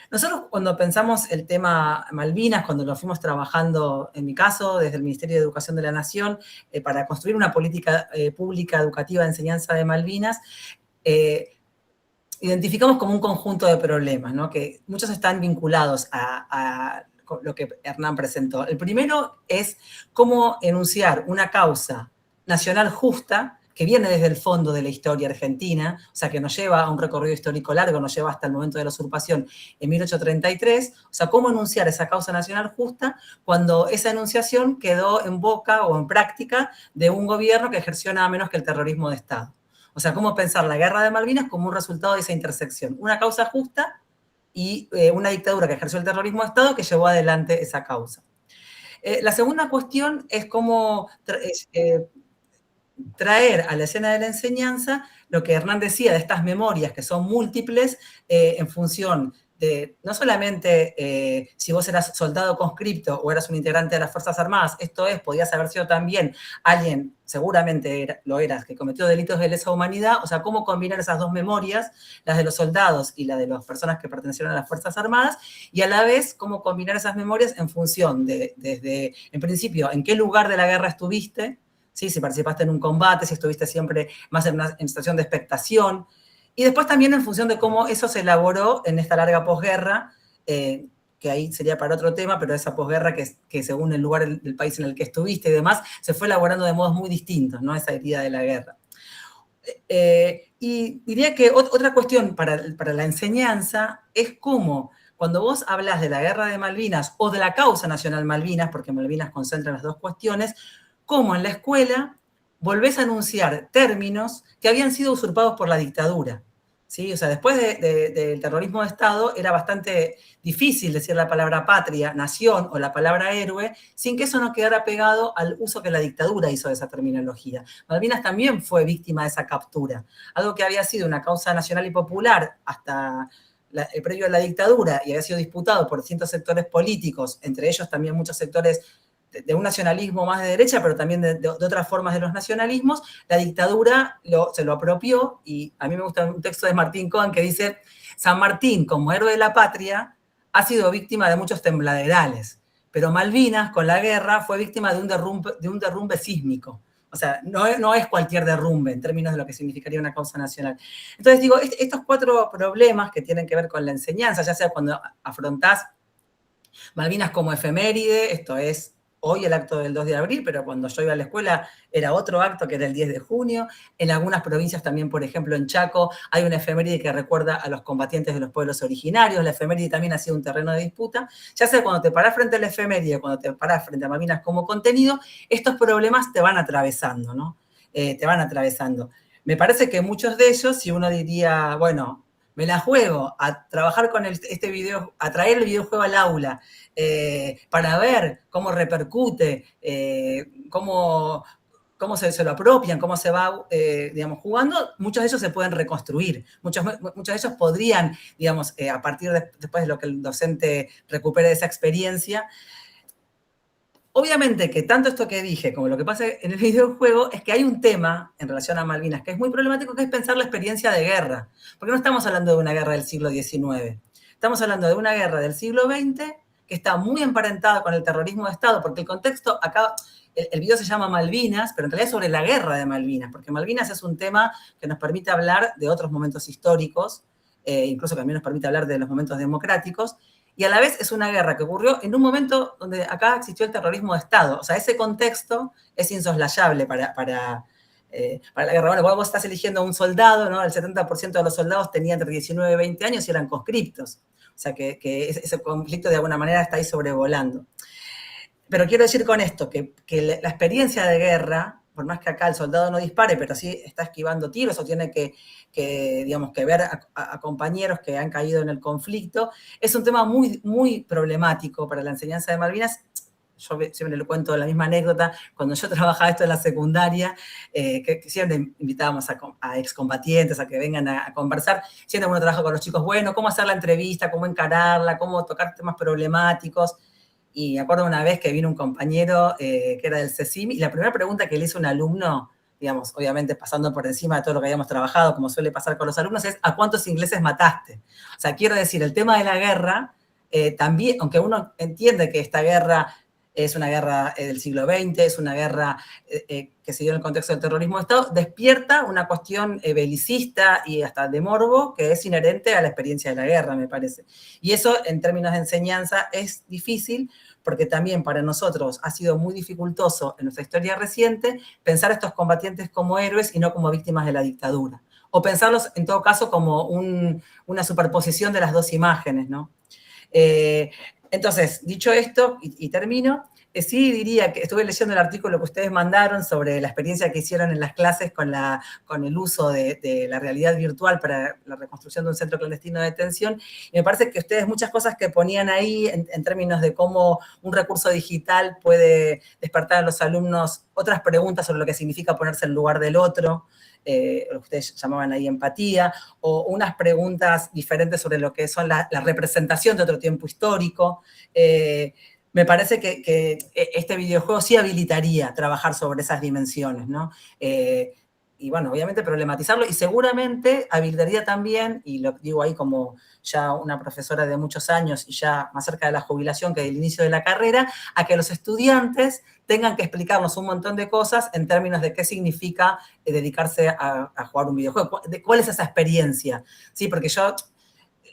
Nosotros cuando pensamos el tema Malvinas, cuando lo fuimos trabajando, en mi caso, desde el Ministerio de Educación de la Nación, para construir una política pública educativa de enseñanza de Malvinas, identificamos como un conjunto de problemas, ¿no? Que muchos están vinculados a lo que Hernán presentó. El primero es cómo enunciar una causa nacional justa que viene desde el fondo de la historia argentina, o sea, que nos lleva a un recorrido histórico largo, nos lleva hasta el momento de la usurpación en 1833, o sea, cómo enunciar esa causa nacional justa cuando esa enunciación quedó en boca o en práctica de un gobierno que ejerció nada menos que el terrorismo de Estado. O sea, cómo pensar la guerra de Malvinas como un resultado de esa intersección, una causa justa y una dictadura que ejerció el terrorismo de Estado que llevó adelante esa causa. La segunda cuestión es cómo traer a la escena de la enseñanza lo que Hernán decía de estas memorias que son múltiples en función de no solamente si vos eras soldado conscripto o eras un integrante de las Fuerzas Armadas, esto es, podías haber sido también alguien, seguramente lo eras, que cometió delitos de lesa humanidad, o sea, cómo combinar esas dos memorias, las de los soldados y la de las personas que pertenecieron a las Fuerzas Armadas, y a la vez cómo combinar esas memorias en función desde, en principio, en qué lugar de la guerra estuviste, ¿sí? Si participaste en un combate, si estuviste siempre más en una situación de expectación, y después también en función de cómo eso se elaboró en esta larga posguerra, que ahí sería para otro tema, pero esa posguerra que según el lugar del país en el que estuviste y demás, se fue elaborando de modos muy distintos, ¿no? Esa herida de la guerra. Y diría que otra cuestión para la enseñanza es cómo, cuando vos hablas de la guerra de Malvinas o de la causa nacional Malvinas, porque Malvinas concentra las dos cuestiones, cómo en la escuela volvés a anunciar términos que habían sido usurpados por la dictadura. ¿Sí? O sea, después del terrorismo de Estado era bastante difícil decir la palabra patria, nación o la palabra héroe sin que eso no quedara pegado al uso que la dictadura hizo de esa terminología. Malvinas también fue víctima de esa captura, algo que había sido una causa nacional y popular hasta previo a la dictadura y había sido disputado por distintos sectores políticos, entre ellos también muchos sectores de un nacionalismo más de derecha, pero también de otras formas de los nacionalismos. La dictadura se lo apropió, y a mí me gusta un texto de Martín Cohen que dice: San Martín, como héroe de la patria, ha sido víctima de muchos tembladerales, pero Malvinas, con la guerra, fue víctima de un derrumbe sísmico. O sea, no es cualquier derrumbe en términos de lo que significaría una causa nacional. Entonces digo, estos 4 problemas que tienen que ver con la enseñanza, ya sea cuando afrontás Malvinas como efeméride, esto es hoy el acto del 2 de abril, pero cuando yo iba a la escuela era otro acto que era el 10 de junio. En algunas provincias también, por ejemplo, en Chaco, hay una efeméride que recuerda a los combatientes de los pueblos originarios. La efeméride también ha sido un terreno de disputa. Ya sea cuando te parás frente a la efeméride, cuando te parás frente a Malvinas como contenido, estos problemas te van atravesando, ¿no? Te van atravesando. Me parece que muchos de ellos, si uno diría, bueno, me la juego a trabajar con este video, a traer el videojuego al aula, para ver cómo repercute, cómo se lo apropian, cómo se va, digamos, jugando, muchos de ellos se pueden reconstruir. Muchos de ellos podrían, digamos, a partir después de lo que el docente recupere de esa experiencia. Obviamente que tanto esto que dije como lo que pasa en el videojuego es que hay un tema en relación a Malvinas que es muy problemático, que es pensar la experiencia de guerra. Porque no estamos hablando de una guerra del siglo XIX. Estamos hablando de una guerra del siglo XX que está muy emparentada con el terrorismo de Estado, porque el contexto acá, el video se llama Malvinas, pero en realidad es sobre la guerra de Malvinas, porque Malvinas es un tema que nos permite hablar de otros momentos históricos, incluso también nos permite hablar de los momentos democráticos, y a la vez es una guerra que ocurrió en un momento donde acá existió el terrorismo de Estado. O sea, ese contexto es insoslayable para la guerra. Bueno, vos estás eligiendo a un soldado, ¿no? El 70% de los soldados tenían entre 19 y 20 años y eran conscriptos. O sea, que ese conflicto de alguna manera está ahí sobrevolando. Pero quiero decir con esto que la experiencia de guerra, por más que acá el soldado no dispare, pero sí está esquivando tiros o tiene que digamos, que ver a compañeros que han caído en el conflicto, es un tema muy, muy problemático para la enseñanza de Malvinas. Yo siempre le cuento la misma anécdota, cuando yo trabajaba esto en la secundaria, que siempre invitábamos a excombatientes a que vengan a conversar, siempre uno trabaja con los chicos, bueno, cómo hacer la entrevista, cómo encararla, cómo tocar temas problemáticos. Y me acuerdo una vez que vino un compañero que era del CECIM, y la primera pregunta que le hizo un alumno, digamos, obviamente pasando por encima de todo lo que habíamos trabajado, como suele pasar con los alumnos, es ¿a cuántos ingleses mataste? O sea, quiero decir, el tema de la guerra, también, aunque uno entiende que esta guerra es una guerra del siglo XX, es una guerra que se dio en el contexto del terrorismo de Estado, despierta una cuestión belicista y hasta de morbo que es inherente a la experiencia de la guerra, me parece. Y eso, en términos de enseñanza, es difícil, porque también para nosotros ha sido muy dificultoso en nuestra historia reciente pensar a estos combatientes como héroes y no como víctimas de la dictadura. O pensarlos, en todo caso, como una superposición de las dos imágenes, ¿no? Entonces, dicho esto, y termino, sí diría que estuve leyendo el artículo que ustedes mandaron sobre la experiencia que hicieron en las clases con el uso de la realidad virtual para la reconstrucción de un centro clandestino de detención, y me parece que ustedes muchas cosas que ponían ahí en términos de cómo un recurso digital puede despertar a los alumnos otras preguntas sobre lo que significa ponerse en lugar del otro, lo que ustedes llamaban ahí empatía, o unas preguntas diferentes sobre lo que son la representación de otro tiempo histórico. Me parece que este videojuego sí habilitaría trabajar sobre esas dimensiones, ¿no? Y bueno, obviamente problematizarlo, y seguramente habilitaría también, y lo digo ahí como ya una profesora de muchos años y ya más cerca de la jubilación que del inicio de la carrera, a que los estudiantes tengan que explicarnos un montón de cosas en términos de qué significa dedicarse a jugar un videojuego, cuál es esa experiencia, ¿sí? Porque yo,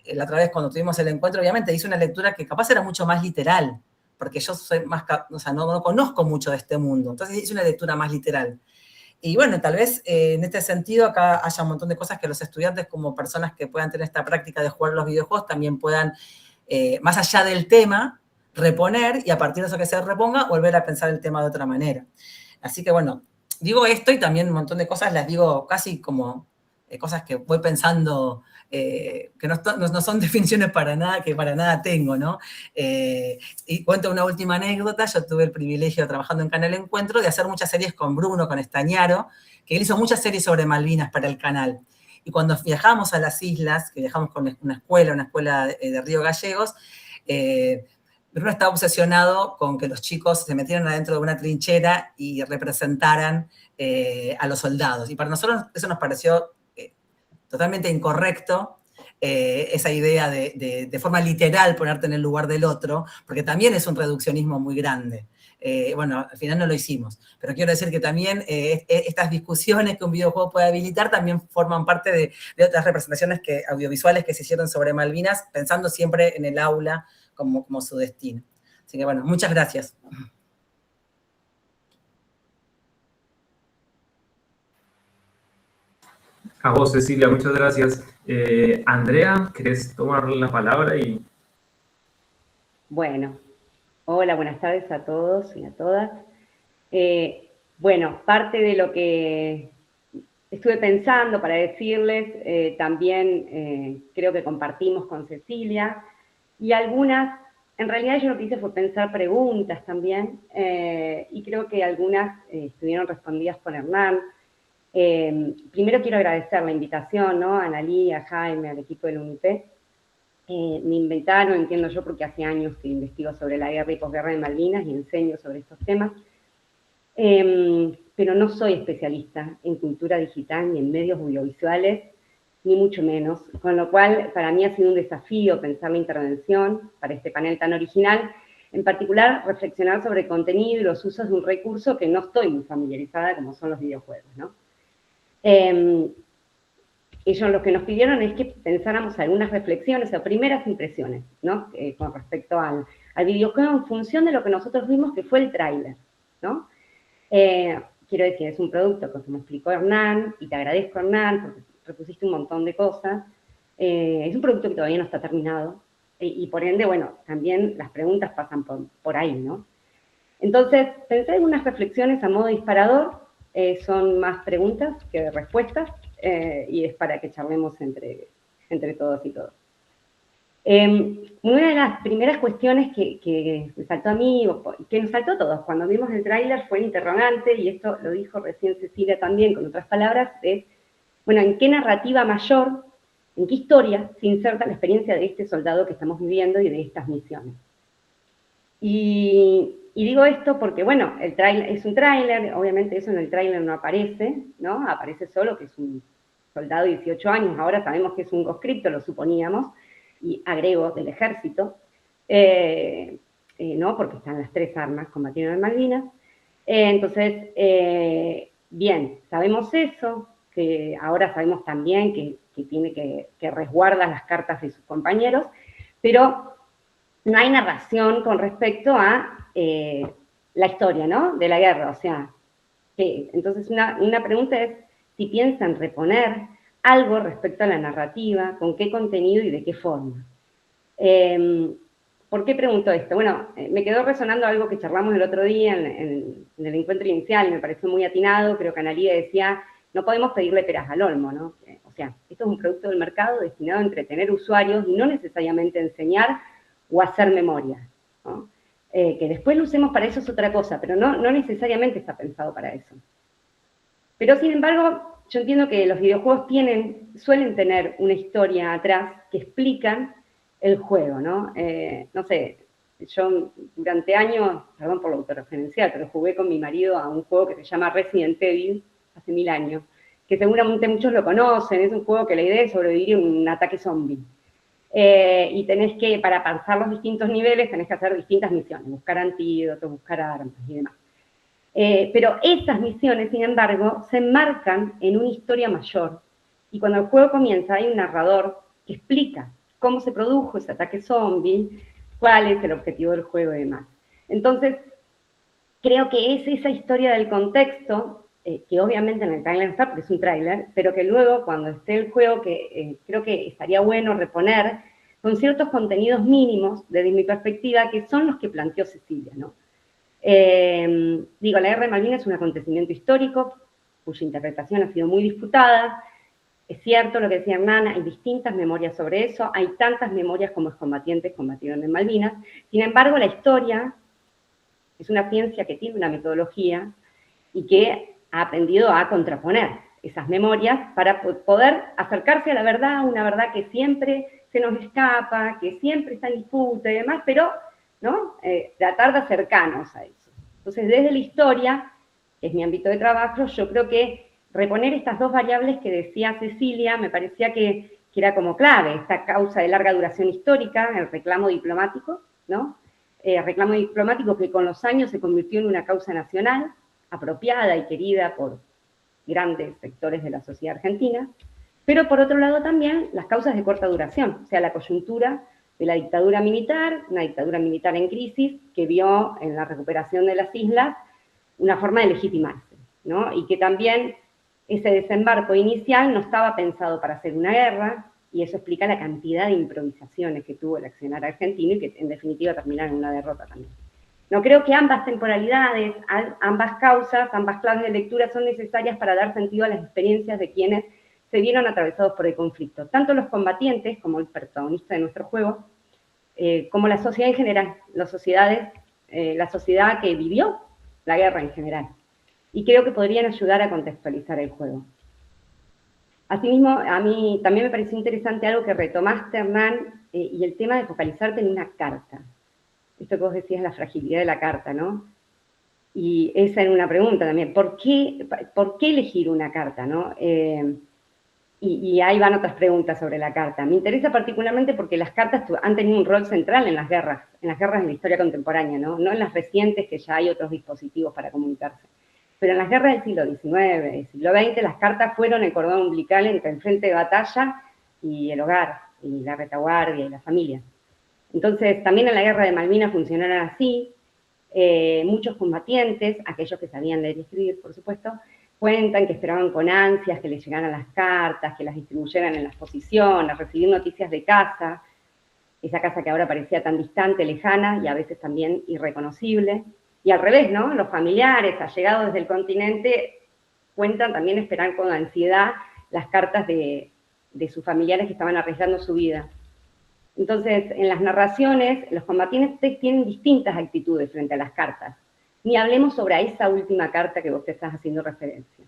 la otra vez cuando tuvimos el encuentro, obviamente hice una lectura que capaz era mucho más literal, porque yo soy más, o sea, no conozco mucho de este mundo, entonces hice una lectura más literal. Y bueno, tal vez en este sentido acá haya un montón de cosas que los estudiantes, como personas que puedan tener esta práctica de jugar los videojuegos, también puedan, más allá del tema, reponer, y a partir de eso que se reponga, volver a pensar el tema de otra manera. Así que bueno, digo esto y también un montón de cosas las digo casi como cosas que voy pensando, que no son definiciones para nada, que para nada tengo, ¿no? Y cuento una última anécdota. Yo tuve el privilegio, trabajando en Canal Encuentro, de hacer muchas series con Bruno, con Estañaro, que él hizo muchas series sobre Malvinas para el canal. Y cuando viajamos a las islas, que viajamos con una escuela de Río Gallegos, Bruno estaba obsesionado con que los chicos se metieran adentro de una trinchera y representaran a los soldados. Y para nosotros eso nos pareció totalmente incorrecto, esa idea de forma literal ponerte en el lugar del otro, porque también es un reduccionismo muy grande. bueno, al final no lo hicimos. Pero quiero decir que también estas discusiones que un videojuego puede habilitar también forman parte de otras representaciones audiovisuales que se hicieron sobre Malvinas, pensando siempre en el aula como su destino. Así que bueno, muchas gracias. A vos, Cecilia, muchas gracias. Andrea, ¿querés tomar la palabra? Bueno, hola, buenas tardes a todos y a todas. Bueno, parte de lo que estuve pensando para decirles, también creo que compartimos con Cecilia, y algunas, en realidad yo lo que hice fue pensar preguntas también, y creo que algunas estuvieron respondidas por Hernán. Primero quiero agradecer la invitación, ¿no? A Analí, a Jaime, al equipo del UNIP. Me invitaron, entiendo yo, porque hace años que investigo sobre la guerra y posguerra de Malvinas y enseño sobre estos temas. Pero no soy especialista en cultura digital ni en medios audiovisuales, ni mucho menos, con lo cual para mí ha sido un desafío pensar la intervención para este panel tan original, en particular reflexionar sobre el contenido y los usos de un recurso que no estoy muy familiarizada, como son los videojuegos, ¿no? Ellos lo que nos pidieron es que pensáramos algunas reflexiones o primeras impresiones, ¿no? Con respecto al videojuego en función de lo que nosotros vimos que fue el tráiler, ¿no? Quiero decir, es un producto que me explicó Hernán, y te agradezco, Hernán, porque repusiste un montón de cosas. Es un producto que todavía no está terminado, y por ende, bueno, también las preguntas pasan por ahí, ¿no? Entonces, pensé en unas reflexiones a modo disparador, son más preguntas que respuestas, y es para que charlemos entre todos y todas. Una de las primeras cuestiones que me saltó a mí, que nos saltó a todos cuando vimos el tráiler, fue el interrogante, y esto lo dijo recién Cecilia también, con otras palabras, es, bueno, ¿en qué narrativa mayor, en qué historia se inserta la experiencia de este soldado que estamos viviendo y de estas misiones? Y digo esto porque, bueno, el tráiler es un tráiler, obviamente eso en el tráiler no aparece, ¿no? Aparece solo que es un soldado de 18 años, ahora sabemos que es un conscripto, lo suponíamos, y agrego del ejército, ¿no? Porque están las tres armas combatiendo en Malvinas. Entonces, bien, sabemos eso, que ahora sabemos también que tiene que resguardar las cartas de sus compañeros, pero no hay narración con respecto a la historia, ¿no? De la guerra, o sea, entonces una pregunta es si piensan reponer algo respecto a la narrativa, con qué contenido y de qué forma. ¿Por qué pregunto esto? Bueno, me quedó resonando algo que charlamos el otro día en el encuentro inicial, y me pareció muy atinado. Creo que Analía decía, no podemos pedirle peras al olmo, ¿no? O sea, esto es un producto del mercado destinado a entretener usuarios y no necesariamente enseñar o hacer memoria, ¿no? Que después lo usemos para eso es otra cosa, pero no necesariamente está pensado para eso. Pero, sin embargo, yo entiendo que los videojuegos suelen tener una historia atrás que explican el juego, ¿no? No sé, yo durante años, perdón por lo autorreferencial, pero jugué con mi marido a un juego que se llama Resident Evil, hace 1000 años, que seguramente muchos lo conocen. Es un juego que la idea es sobrevivir en un ataque zombie. Y tenés que, para pasar los distintos niveles, tenés que hacer distintas misiones, buscar antídotos, buscar armas y demás. Pero estas misiones, sin embargo, se enmarcan en una historia mayor. Y cuando el juego comienza, hay un narrador que explica cómo se produjo ese ataque zombie, cuál es el objetivo del juego y demás. Entonces, creo que es esa historia del contexto, que obviamente en el tráiler está, porque es un tráiler, pero que luego, cuando esté el juego, que creo que estaría bueno reponer con ciertos contenidos mínimos, desde mi perspectiva, que son los que planteó Cecilia, ¿no? Digo, la guerra de Malvinas es un acontecimiento histórico, cuya interpretación ha sido muy disputada. Es cierto lo que decía Hernán, hay distintas memorias sobre eso, hay tantas memorias como excombatientes combatieron en Malvinas. Sin embargo, la historia es una ciencia que tiene una metodología y que ha aprendido a contraponer esas memorias para poder acercarse a la verdad, una verdad que siempre se nos escapa, que siempre está en disputa y demás, pero, ¿no? Tratar de acercarnos a eso. Entonces, desde la historia, que es mi ámbito de trabajo, yo creo que reponer estas dos variables que decía Cecilia me parecía que era como clave, esta causa de larga duración histórica, el reclamo diplomático, ¿no? reclamo diplomático que con los años se convirtió en una causa nacional, apropiada y querida por grandes sectores de la sociedad argentina, pero por otro lado también las causas de corta duración, o sea, la coyuntura de la dictadura militar, una dictadura militar en crisis, que vio en la recuperación de las islas una forma de legitimarse, ¿no? Y que también ese desembarco inicial no estaba pensado para hacer una guerra, y eso explica la cantidad de improvisaciones que tuvo el accionar argentino y que en definitiva terminaron en una derrota también. No creo que ambas temporalidades, ambas causas, ambas claves de lectura son necesarias para dar sentido a las experiencias de quienes se vieron atravesados por el conflicto, tanto los combatientes, como el protagonista de nuestro juego, como la sociedad en general, la sociedad que vivió la guerra en general. Y creo que podrían ayudar a contextualizar el juego. Asimismo, a mí también me pareció interesante algo que retomaste, Hernán, y el tema de focalizarte en una carta. Esto que vos decías, la fragilidad de la carta, ¿no? Y esa era una pregunta también, ¿por qué elegir una carta, no? Y ahí van otras preguntas sobre la carta. Me interesa particularmente porque las cartas han tenido un rol central en las guerras de la historia contemporánea, ¿no? No en las recientes, que ya hay otros dispositivos para comunicarse. Pero en las guerras del siglo XIX, del siglo XX, las cartas fueron el cordón umbilical entre el frente de batalla y el hogar, y la retaguardia y la familia. Entonces, también en la guerra de Malvinas funcionaron así. Muchos combatientes, aquellos que sabían leer y escribir, por supuesto, cuentan que esperaban con ansias que les llegaran las cartas, que las distribuyeran en las posiciones, recibir noticias de casa, esa casa que ahora parecía tan distante, lejana y a veces también irreconocible. Y al revés, ¿no? Los familiares, allegados desde el continente, cuentan también esperar con ansiedad las cartas de sus familiares que estaban arriesgando su vida. Entonces, en las narraciones, los combatientes tienen distintas actitudes frente a las cartas. Ni hablemos sobre esa última carta que vos te estás haciendo referencia.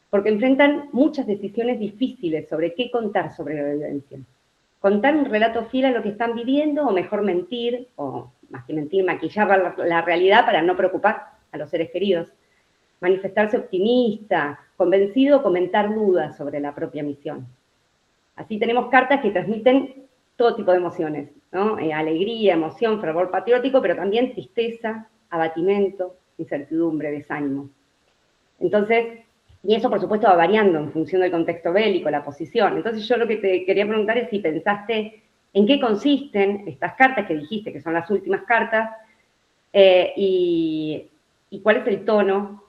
Porque enfrentan muchas decisiones difíciles sobre qué contar sobre la violencia. Contar un relato fiel a lo que están viviendo, o mejor mentir, o más que mentir, maquillar la realidad para no preocupar a los seres queridos. Manifestarse optimista, convencido, o comentar dudas sobre la propia misión. Así tenemos cartas que transmiten todo tipo de emociones, ¿no? Alegría, emoción, fervor patriótico, pero también tristeza, abatimiento, incertidumbre, desánimo. Entonces, y eso por supuesto va variando en función del contexto bélico, la posición. Entonces yo lo que te quería preguntar es si pensaste en qué consisten estas cartas que dijiste, que son las últimas cartas, y cuál es el tono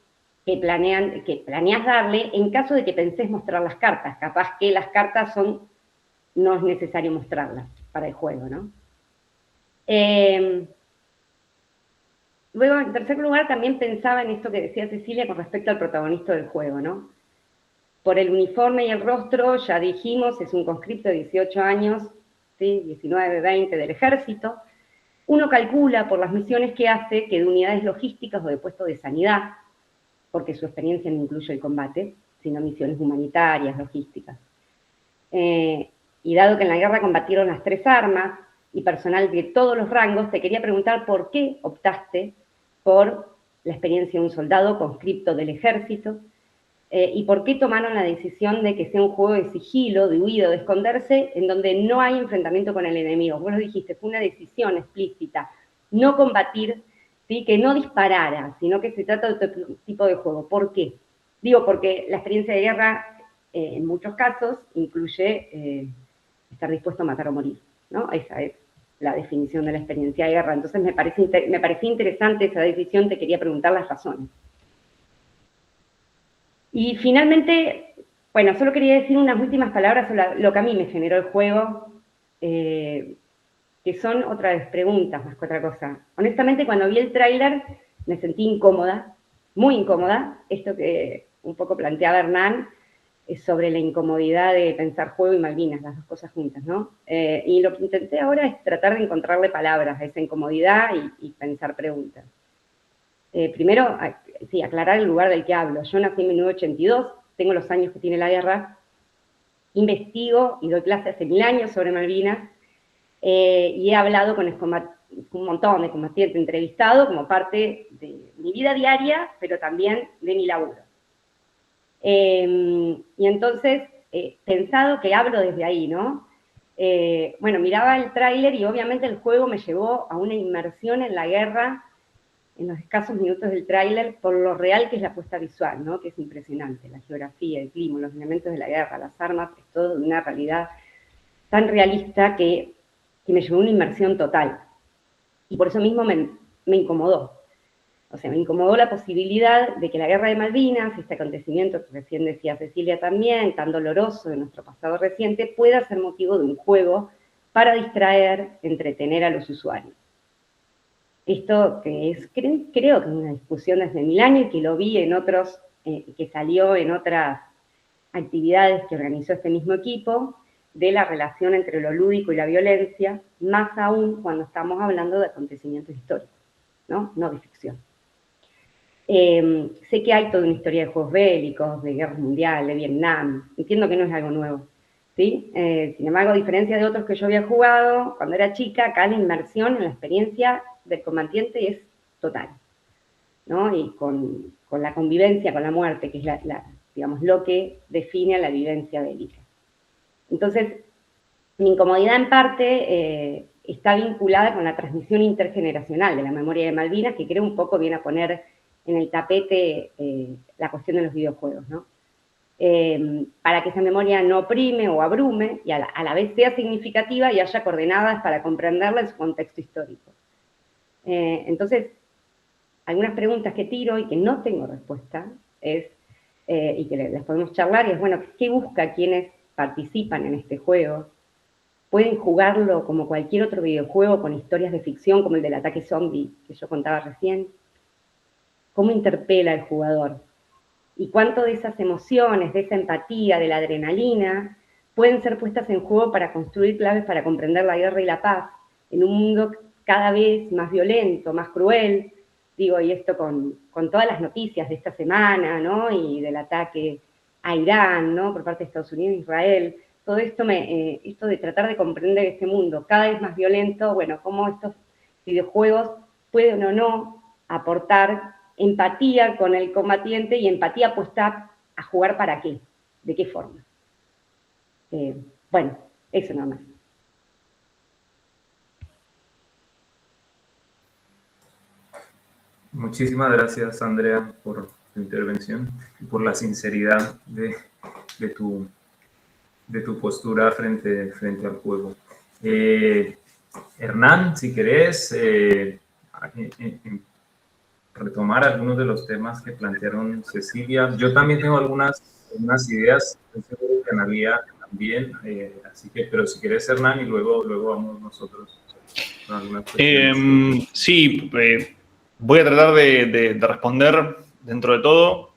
que planeas darle en caso de que pensés mostrar las cartas. Capaz que las cartas no es necesario mostrarlas para el juego, ¿no? Luego, en tercer lugar, también pensaba en esto que decía Cecilia con respecto al protagonista del juego, ¿no? Por el uniforme y el rostro, ya dijimos, es un conscripto de 18 años, ¿sí? 19, 20 del ejército. Uno calcula por las misiones que hace que de unidades logísticas o de puestos de sanidad, porque su experiencia no incluye el combate, sino misiones humanitarias, logísticas. Y dado que en la guerra combatieron las 3 armas y personal de todos los rangos, te quería preguntar por qué optaste por la experiencia de un soldado conscripto del ejército y por qué tomaron la decisión de que sea un juego de sigilo, de huida, de esconderse, en donde no hay enfrentamiento con el enemigo. Vos lo dijiste, fue una decisión explícita, no combatir, ¿sí? Que no disparara, sino que se trata de otro tipo de juego. ¿Por qué? Digo, porque la experiencia de guerra, en muchos casos, incluye estar dispuesto a matar o morir, ¿no? Esa es la definición de la experiencia de guerra. Entonces me parecía interesante esa decisión, te quería preguntar las razones. Y finalmente, bueno, solo quería decir unas últimas palabras sobre lo que a mí me generó el juego, que son otra vez preguntas más que otra cosa. Honestamente, cuando vi el tráiler me sentí incómoda, muy incómoda, esto que un poco planteaba Hernán, sobre la incomodidad de pensar juego y Malvinas, las dos cosas juntas, ¿no? Y lo que intenté ahora es tratar de encontrarle palabras a esa incomodidad y pensar preguntas. Primero, sí, aclarar el lugar del que hablo. Yo nací en 1982, tengo los años que tiene la guerra, investigo y doy clases hace 1000 años sobre Malvinas, y he hablado con un montón de combatientes, entrevistado como parte de mi vida diaria, pero también de mi laburo. Y entonces, pensado que hablo desde ahí, ¿no? Bueno, miraba el tráiler y obviamente el juego me llevó a una inmersión en la guerra en los escasos minutos del tráiler por lo real que es la puesta visual, ¿no? Que es impresionante, la geografía, el clima, los elementos de la guerra, las armas, es todo de una realidad tan realista que me llevó a una inmersión total. Y por eso mismo me incomodó. O sea, me incomodó la posibilidad de que la Guerra de Malvinas, este acontecimiento que recién decía Cecilia también, tan doloroso de nuestro pasado reciente, pueda ser motivo de un juego para distraer, entretener a los usuarios. Esto que es, creo que es una discusión desde 1000 años y que lo vi en otros, que salió en otras actividades que organizó este mismo equipo, de la relación entre lo lúdico y la violencia, más aún cuando estamos hablando de acontecimientos históricos, ¿no? No de ficción. Sé que hay toda una historia de juegos bélicos, de guerras mundiales, de Vietnam, entiendo que no es algo nuevo, ¿sí? Sin embargo, a diferencia de otros que yo había jugado, cuando era chica, acá la inmersión en la experiencia del combatiente es total, ¿no? Y con la convivencia con la muerte, que es digamos, lo que define a la vivencia bélica. Entonces, mi incomodidad en parte está vinculada con la transmisión intergeneracional de la memoria de Malvinas, que creo un poco viene a poner en el tapete la cuestión de los videojuegos, ¿no? Para que esa memoria no oprime o abrume, y a la vez sea significativa y haya coordenadas para comprenderla en su contexto histórico. Entonces, algunas preguntas que tiro y que no tengo respuesta es, y que les podemos charlar, y es, bueno, ¿qué busca quienes participan en este juego? ¿Pueden jugarlo como cualquier otro videojuego con historias de ficción como el del ataque zombie que yo contaba recién? ¿Cómo interpela al jugador? ¿Y cuánto de esas emociones, de esa empatía, de la adrenalina, pueden ser puestas en juego para construir claves para comprender la guerra y la paz en un mundo cada vez más violento, más cruel? Digo, y esto con todas las noticias de esta semana, ¿no? Y del ataque a Irán, ¿no? Por parte de Estados Unidos e Israel. Todo esto, esto de tratar de comprender este mundo cada vez más violento, bueno, cómo estos videojuegos pueden o no aportar empatía con el combatiente y empatía puesta a jugar para qué, de qué forma. Bueno, eso nada más. Muchísimas gracias, Andrea, por tu intervención y por la sinceridad de tu postura frente al juego. Hernán, si querés retomar algunos de los temas que plantearon Cecilia. Yo también tengo algunas ideas, estoy seguro que Analía también, así que, pero si querés, Hernán, y luego vamos nosotros con algunas cuestiones. Sí, voy a tratar de responder dentro de todo.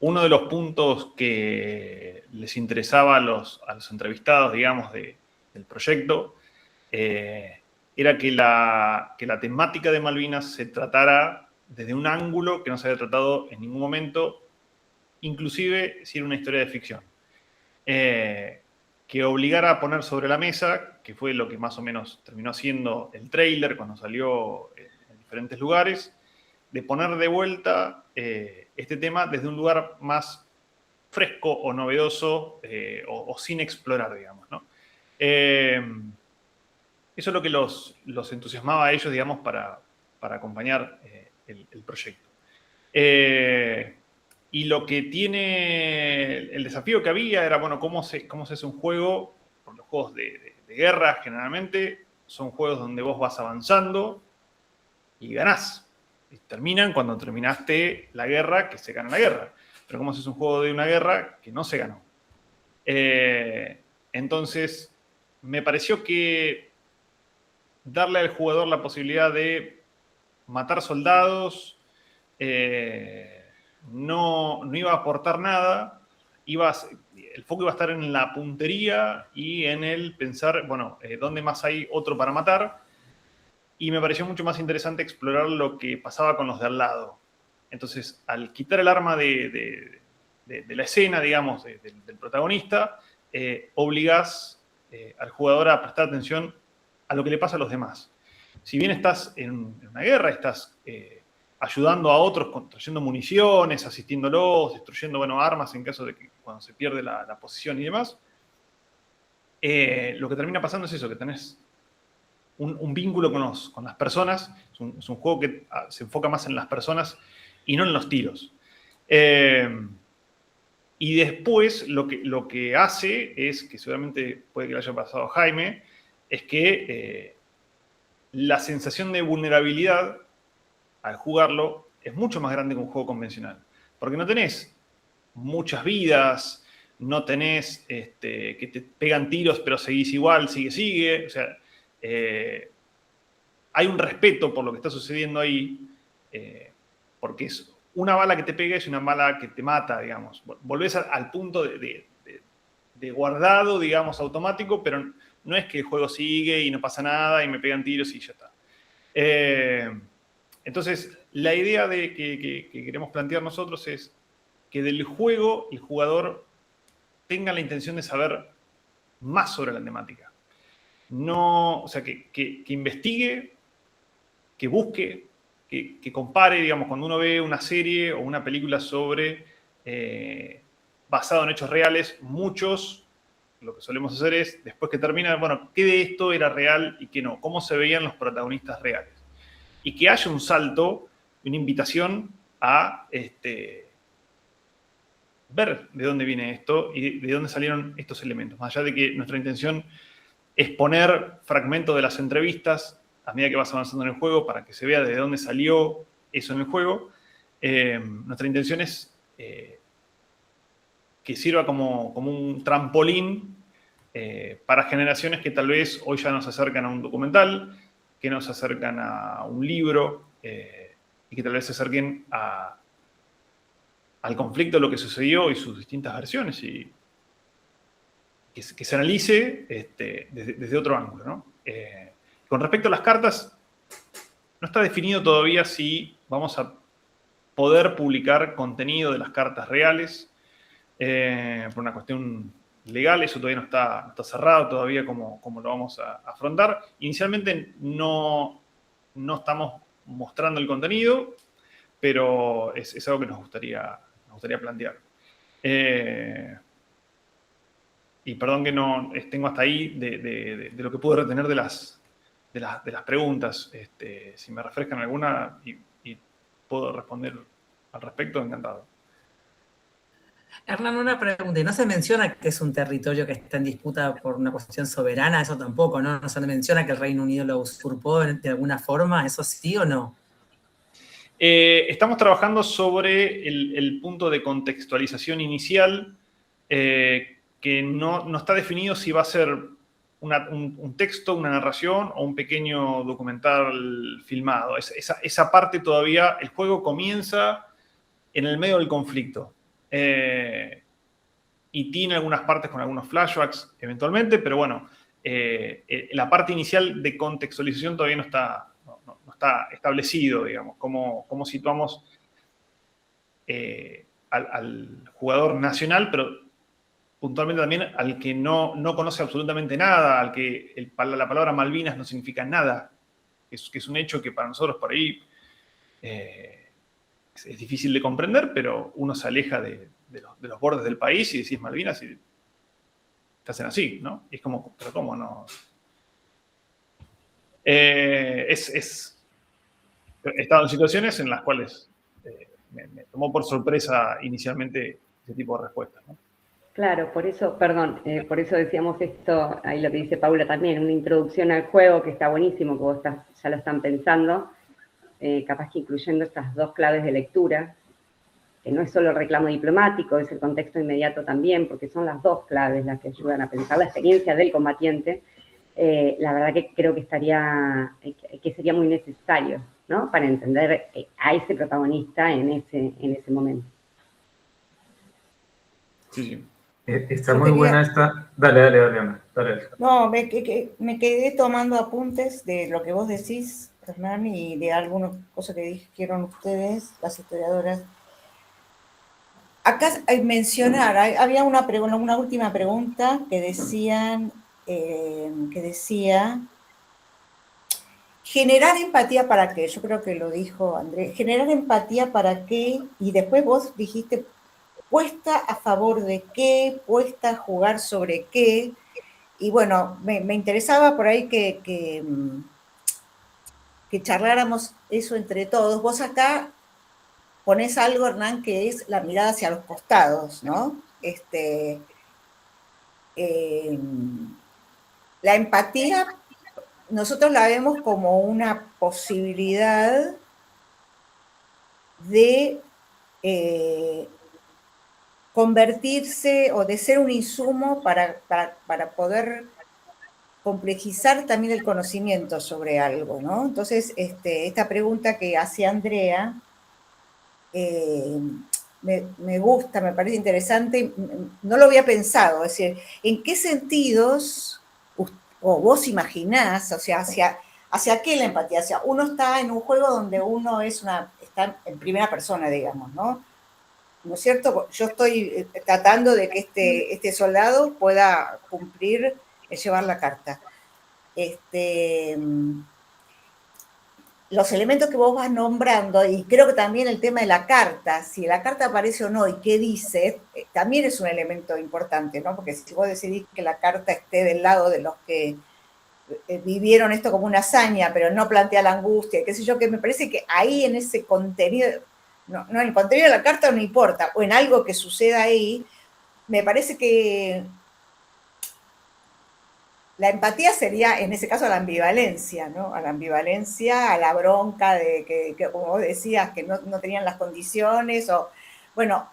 Uno de los puntos que les interesaba a los entrevistados, digamos, del proyecto, era que la temática de Malvinas se tratara desde un ángulo que no se había tratado en ningún momento, inclusive si era una historia de ficción. Que obligara a poner sobre la mesa, que fue lo que más o menos terminó siendo el tráiler cuando salió en diferentes lugares, de poner de vuelta este tema desde un lugar más fresco o novedoso o sin explorar, digamos, ¿no? Eso es lo que los entusiasmaba a ellos, digamos, para acompañar el proyecto. Y lo que tiene, el desafío que había era, bueno, cómo se hace un juego, por los juegos de guerra generalmente, son juegos donde vos vas avanzando y ganás. Y terminan cuando terminaste la guerra, que se gana la guerra. Pero cómo haces un juego de una guerra que no se ganó. Entonces, me pareció que darle al jugador la posibilidad de matar soldados no iba a aportar nada. El foco iba a estar en la puntería y en el pensar, bueno, ¿dónde más hay otro para matar? Y me pareció mucho más interesante explorar lo que pasaba con los de al lado. Entonces, al quitar el arma de la escena, digamos, del protagonista, obligás al jugador a prestar atención a lo que le pasa a los demás. Si bien estás en una guerra, estás ayudando a otros, trayendo municiones, asistiéndolos, destruyendo, bueno, armas en caso de que cuando se pierde la posición y demás, lo que termina pasando es eso, que tenés un vínculo con las personas. Es un juego que se enfoca más en las personas y no en los tiros. Y después lo que hace es, que seguramente puede que le haya pasado a Jaime, es que la sensación de vulnerabilidad al jugarlo es mucho más grande que un juego convencional. Porque no tenés muchas vidas, no tenés que te pegan tiros pero seguís igual, sigue. O sea, hay un respeto por lo que está sucediendo ahí, porque es una bala que te pega y una bala que te mata, digamos. Volvés al punto de guardado, digamos, automático, pero no es que el juego sigue y no pasa nada y me pegan tiros y ya está. Entonces, la idea que queremos plantear nosotros es que del juego el jugador tenga la intención de saber más sobre la temática. No, o sea, que investigue, que busque, que compare, digamos, cuando uno ve una serie o una película sobre basado en hechos reales, muchos, lo que solemos hacer es, después que termina, bueno, ¿qué de esto era real y qué no? ¿Cómo se veían los protagonistas reales? Y que haya un salto, una invitación a ver de dónde viene esto y de dónde salieron estos elementos. Más allá de que nuestra intención es poner fragmentos de las entrevistas a medida que vas avanzando en el juego para que se vea de dónde salió eso en el juego. Nuestra intención es que sirva como un trampolín para generaciones que tal vez hoy ya nos acercan a un documental, que nos acercan a un libro y que tal vez se acerquen al conflicto de lo que sucedió y sus distintas versiones y que se analice desde otro ángulo, ¿no? Con respecto a las cartas, no está definido todavía si vamos a poder publicar contenido de las cartas reales por una cuestión legal. Eso todavía no está cerrado todavía cómo lo vamos a afrontar. Inicialmente no estamos mostrando el contenido, pero es algo que nos gustaría plantear. Y perdón que no tengo hasta ahí de lo que pude retener de las preguntas. Si me refrescan alguna y puedo responder al respecto, encantado. Hernán, una pregunta. ¿No se menciona que es un territorio que está en disputa por una cuestión soberana? Eso tampoco, ¿no? ¿No se menciona que el Reino Unido lo usurpó de alguna forma? ¿Eso sí o no? Estamos trabajando sobre el punto de contextualización inicial, que no está definido si va a ser un texto, una narración o un pequeño documental filmado. Esa parte todavía, el juego comienza en el medio del conflicto. Y tiene algunas partes con algunos flashbacks eventualmente, pero bueno, la parte inicial de contextualización todavía no está establecido, digamos, cómo situamos al jugador nacional, pero puntualmente también al que no conoce absolutamente nada, al que la palabra Malvinas no significa nada, que es un hecho que para nosotros por ahí es difícil de comprender, pero uno se aleja de los bordes del país y decís Malvinas y te hacen así, ¿no? Y es como, pero ¿cómo no? He estado en situaciones en las cuales me tomó por sorpresa inicialmente ese tipo de respuestas, ¿no? Claro, por eso decíamos esto, ahí lo que dice Paula también, una introducción al juego que está buenísimo, que vos ya lo están pensando, capaz que incluyendo estas dos claves de lectura, que no es solo el reclamo diplomático, es el contexto inmediato también, porque son las dos claves las que ayudan a pensar la experiencia del combatiente. La verdad que creo que sería muy necesario, ¿no? Para entender a ese protagonista en ese momento. Sí. Está muy buena esta. Dale, Ana. Dale. No, me quedé tomando apuntes de lo que vos decís, Hernán, y de algunas cosas que dijeron ustedes, las historiadoras. Acá hay mencionar, había una última pregunta que decía, generar empatía para qué, yo creo que lo dijo Andrés, generar empatía para qué, y después vos dijiste, puesta a favor de qué, puesta a jugar sobre qué, Y bueno, me interesaba por ahí que charláramos eso entre todos. Vos acá ponés algo, Hernán, que es la mirada hacia los costados, ¿no? La empatía, nosotros la vemos como una posibilidad de convertirse o de ser un insumo para poder complejizar también el conocimiento sobre algo, ¿no? Entonces, esta pregunta que hace Andrea me gusta, me parece interesante, no lo había pensado, es decir, ¿en qué sentidos o vos imaginás, o sea, hacia qué la empatía? O sea, uno está en un juego donde uno está en primera persona, digamos, ¿no? ¿No es cierto? Yo estoy tratando de que este soldado pueda cumplir, llevar la carta. Los elementos que vos vas nombrando, y creo que también el tema de la carta, si la carta aparece o no y qué dice, también es un elemento importante, ¿no? Porque si vos decidís que la carta esté del lado de los que vivieron esto como una hazaña, pero no plantea la angustia, qué sé yo, que me parece que ahí en ese contenido, no, en el contenido de la carta no importa, o en algo que suceda ahí, me parece que la empatía sería, en ese caso, la ambivalencia, ¿no? A la ambivalencia, a la bronca de que como vos decías, que no tenían las condiciones, o, bueno,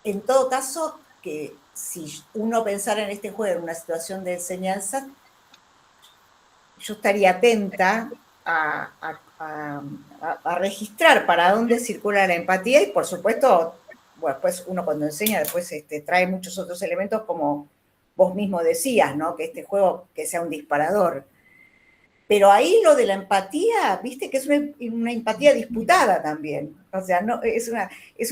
en todo caso, que si uno pensara en este juego en una situación de enseñanza, yo estaría atenta a registrar para dónde circula la empatía y, por supuesto, bueno, después uno cuando enseña, después trae muchos otros elementos como vos mismo decías, ¿no? Que este juego que sea un disparador. Pero ahí lo de la empatía, viste que es una empatía disputada también. O sea, no, es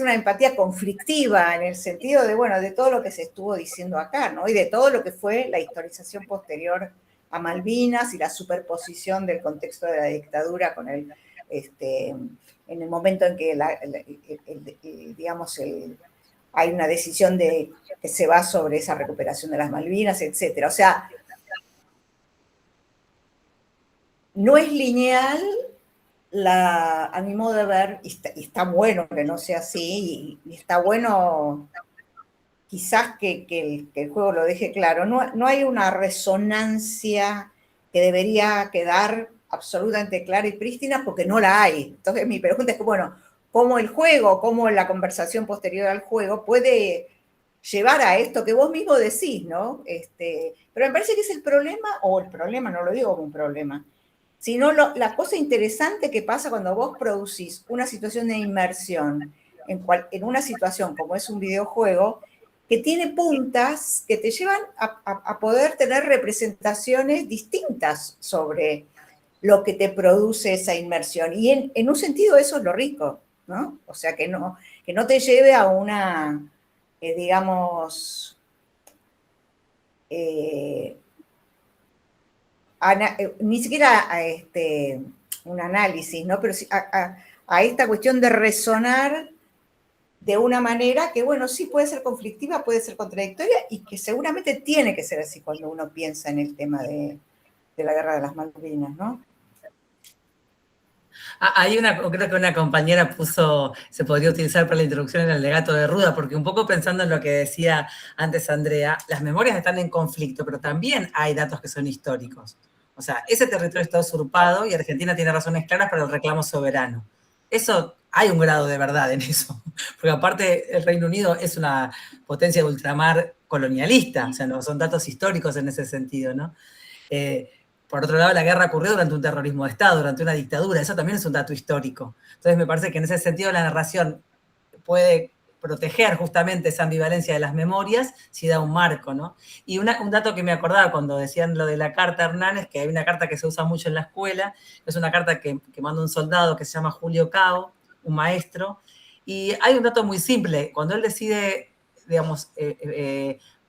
una empatía conflictiva en el sentido de, bueno, de todo lo que se estuvo diciendo acá, ¿no? Y de todo lo que fue la historización posterior a Malvinas y la superposición del contexto de la dictadura con en el momento en que hay una decisión que se va sobre esa recuperación de las Malvinas, etcétera. O sea, no es lineal, a mi modo de ver, y está bueno que no sea así, y está bueno quizás que el juego lo deje claro. No hay una resonancia que debería quedar absolutamente clara y prístina porque no la hay. Entonces mi pregunta es, bueno, ¿cómo el juego, cómo la conversación posterior al juego puede llevar a esto que vos mismo decís, ¿no? Pero me parece que es el problema, o el problema, no lo digo como un problema, sino la cosa interesante que pasa cuando vos producís una situación de inmersión en una situación como es un videojuego, que tiene puntas que te llevan a poder tener representaciones distintas sobre lo que te produce esa inmersión. Y en un sentido eso es lo rico, ¿no? O sea, que no te lleve a una, digamos, ni siquiera a un análisis, ¿no? Pero sí a esta cuestión de resonar de una manera que, bueno, sí puede ser conflictiva, puede ser contradictoria y que seguramente tiene que ser así cuando uno piensa en el tema de la Guerra de las Malvinas, ¿no? Creo que una compañera se podría utilizar para la introducción en el legato de Ruda, porque un poco pensando en lo que decía antes Andrea, las memorias están en conflicto, pero también hay datos que son históricos. O sea, ese territorio está usurpado y Argentina tiene razones claras para el reclamo soberano. Eso, hay un grado de verdad en eso, porque aparte el Reino Unido es una potencia de ultramar colonialista, o sea, no son datos históricos en ese sentido, ¿no? Por otro lado, la guerra ocurrió durante un terrorismo de Estado, durante una dictadura, eso también es un dato histórico. Entonces me parece que en ese sentido la narración puede proteger justamente esa ambivalencia de las memorias si da un marco, ¿no? Y un dato que me acordaba cuando decían lo de la carta, Hernán, es que hay una carta que se usa mucho en la escuela, es una carta que manda un soldado que se llama Julio Cao, un maestro, y hay un dato muy simple, cuando él decide, digamos,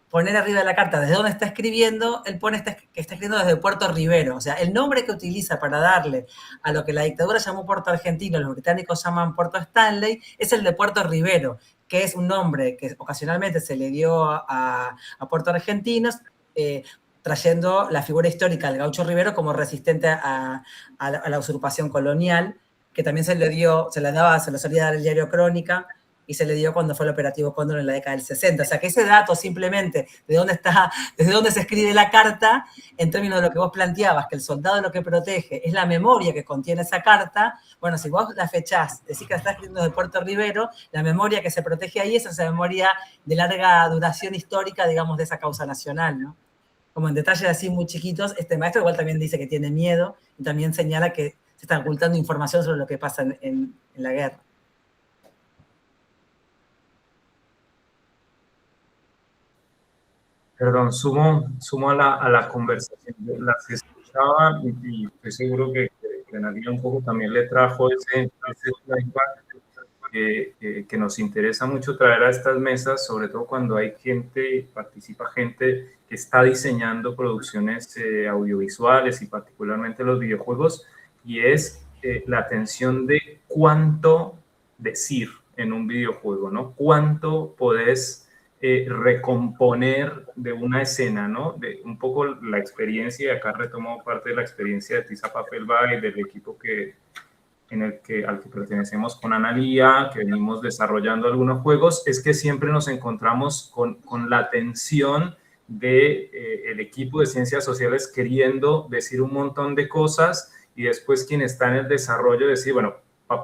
poner arriba de la carta desde dónde está escribiendo, él pone que está escribiendo desde Puerto Rivero. O sea, el nombre que utiliza para darle a lo que la dictadura llamó Puerto Argentino, los británicos llaman Puerto Stanley, es el de Puerto Rivero, que es un nombre que ocasionalmente se le dio a Puerto Argentinos, trayendo la figura histórica del Gaucho Rivero como resistente a la usurpación colonial, que también se lo solía dar el diario Crónica, y se le dio cuando fue el operativo Cóndor en la década del 60. O sea, que ese dato simplemente desde dónde se escribe la carta, en términos de lo que vos planteabas, que el soldado lo que protege es la memoria que contiene esa carta, bueno, si vos la fechás, decís que la estás escribiendo de Puerto Rivero, la memoria que se protege ahí es esa memoria de larga duración histórica, digamos, de esa causa nacional, ¿no? Como en detalles así muy chiquitos. Este maestro igual también dice que tiene miedo y también señala que se está ocultando información sobre lo que pasa en la guerra. Perdón, sumo a la conversación. Las escuchaba y estoy seguro que Analia un poco también le trajo ese flashback que nos interesa mucho traer a estas mesas, sobre todo cuando hay gente, participa gente que está diseñando producciones audiovisuales y particularmente los videojuegos, y es la atención de cuánto decir en un videojuego, ¿no? Cuánto podés recomponer de una escena, ¿no? De un poco la experiencia, y acá retomo parte de la experiencia de Tiza Papelba y del equipo al que pertenecemos con Analia, que venimos desarrollando algunos juegos, es que siempre nos encontramos con la atención del el equipo de ciencias sociales queriendo decir un montón de cosas, y después quien está en el desarrollo decir, bueno,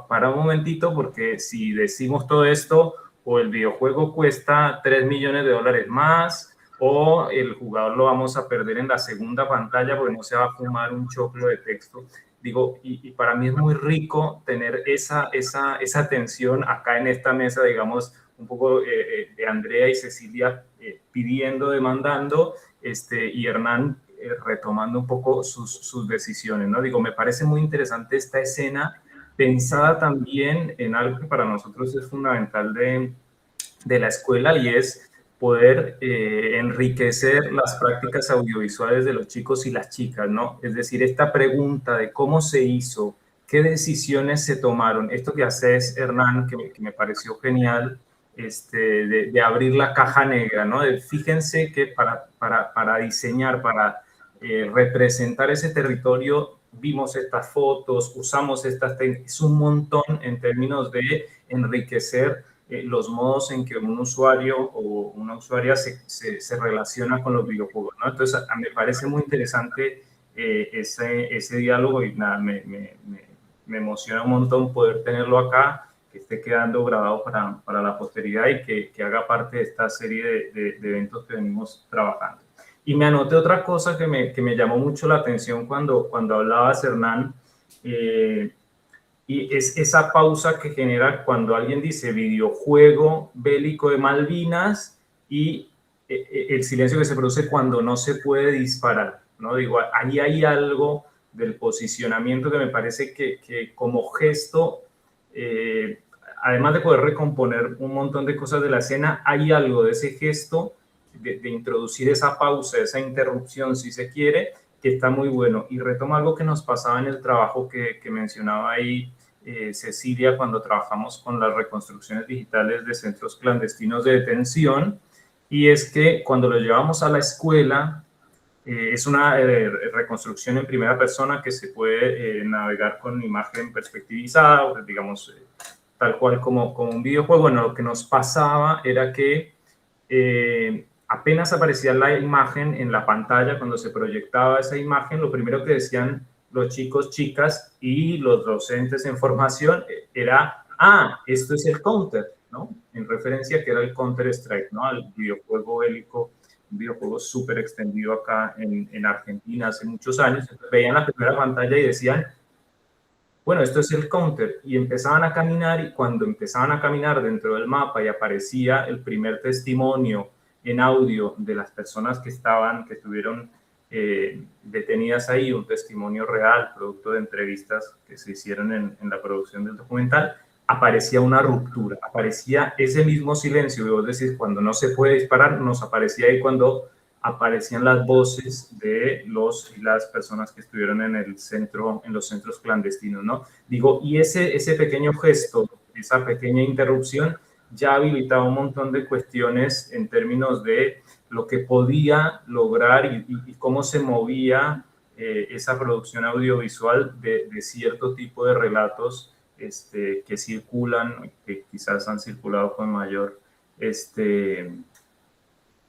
para un momentito, porque si decimos todo esto, o el videojuego cuesta $3 millones más, o el jugador lo vamos a perder en la segunda pantalla porque no se va a fumar un choclo de texto. Digo, y para mí es muy rico tener esa atención acá en esta mesa, digamos, un poco de Andrea y Cecilia pidiendo, demandando, y Hernán retomando un poco sus decisiones, ¿no? Digo, me parece muy interesante esta escena, pensada también en algo que para nosotros es fundamental de la escuela, y es poder enriquecer las prácticas audiovisuales de los chicos y las chicas, ¿no? Es decir, esta pregunta de cómo se hizo, qué decisiones se tomaron, esto que haces, Hernán, que me pareció genial, de abrir la caja negra, ¿no? Fíjense que para diseñar, para representar ese territorio, vimos estas fotos, usamos estas técnicas, es un montón en términos de enriquecer los modos en que un usuario o una usuaria se relaciona con los videojuegos, ¿no? Entonces, me parece muy interesante ese diálogo, y nada, me emociona un montón poder tenerlo acá, que esté quedando grabado para la posteridad y que haga parte de esta serie de eventos que venimos trabajando. Y me anoté otra cosa que me llamó mucho la atención cuando hablabas, Hernán, y es esa pausa que genera cuando alguien dice videojuego bélico de Malvinas, y el silencio que se produce cuando no se puede disparar, ¿no? Digo, ahí hay algo del posicionamiento que me parece que como gesto, además de poder recomponer un montón de cosas de la escena, hay algo de ese gesto de introducir esa pausa, esa interrupción, si se quiere, que está muy bueno. Y retoma algo que nos pasaba en el trabajo que mencionaba ahí Cecilia, cuando trabajamos con las reconstrucciones digitales de centros clandestinos de detención, y es que cuando lo llevamos a la escuela, es una reconstrucción en primera persona que se puede navegar con imagen perspectivizada, digamos, tal cual como un videojuego. Bueno, lo que nos pasaba era que apenas aparecía la imagen en la pantalla, cuando se proyectaba esa imagen, lo primero que decían los chicos, chicas y los docentes en formación era, esto es el Counter, ¿no? En referencia que era el Counter-Strike, ¿no? Al videojuego bélico, un videojuego súper extendido acá en Argentina hace muchos años. Entonces, veían la primera pantalla y decían, bueno, esto es el Counter, y empezaban a caminar, y cuando empezaban a caminar dentro del mapa y aparecía el primer testimonio en audio de las personas que estuvieron detenidas ahí, un testimonio real, producto de entrevistas que se hicieron en la producción del documental, aparecía una ruptura, aparecía ese mismo silencio, es decir, cuando no se puede disparar, nos aparecía ahí cuando aparecían las voces de los y las personas que estuvieron en los centros clandestinos, ¿no? Digo, y ese pequeño gesto, esa pequeña interrupción, ya habilitaba un montón de cuestiones en términos de lo que podía lograr y cómo se movía esa producción audiovisual de cierto tipo de relatos que circulan, que quizás han circulado con mayor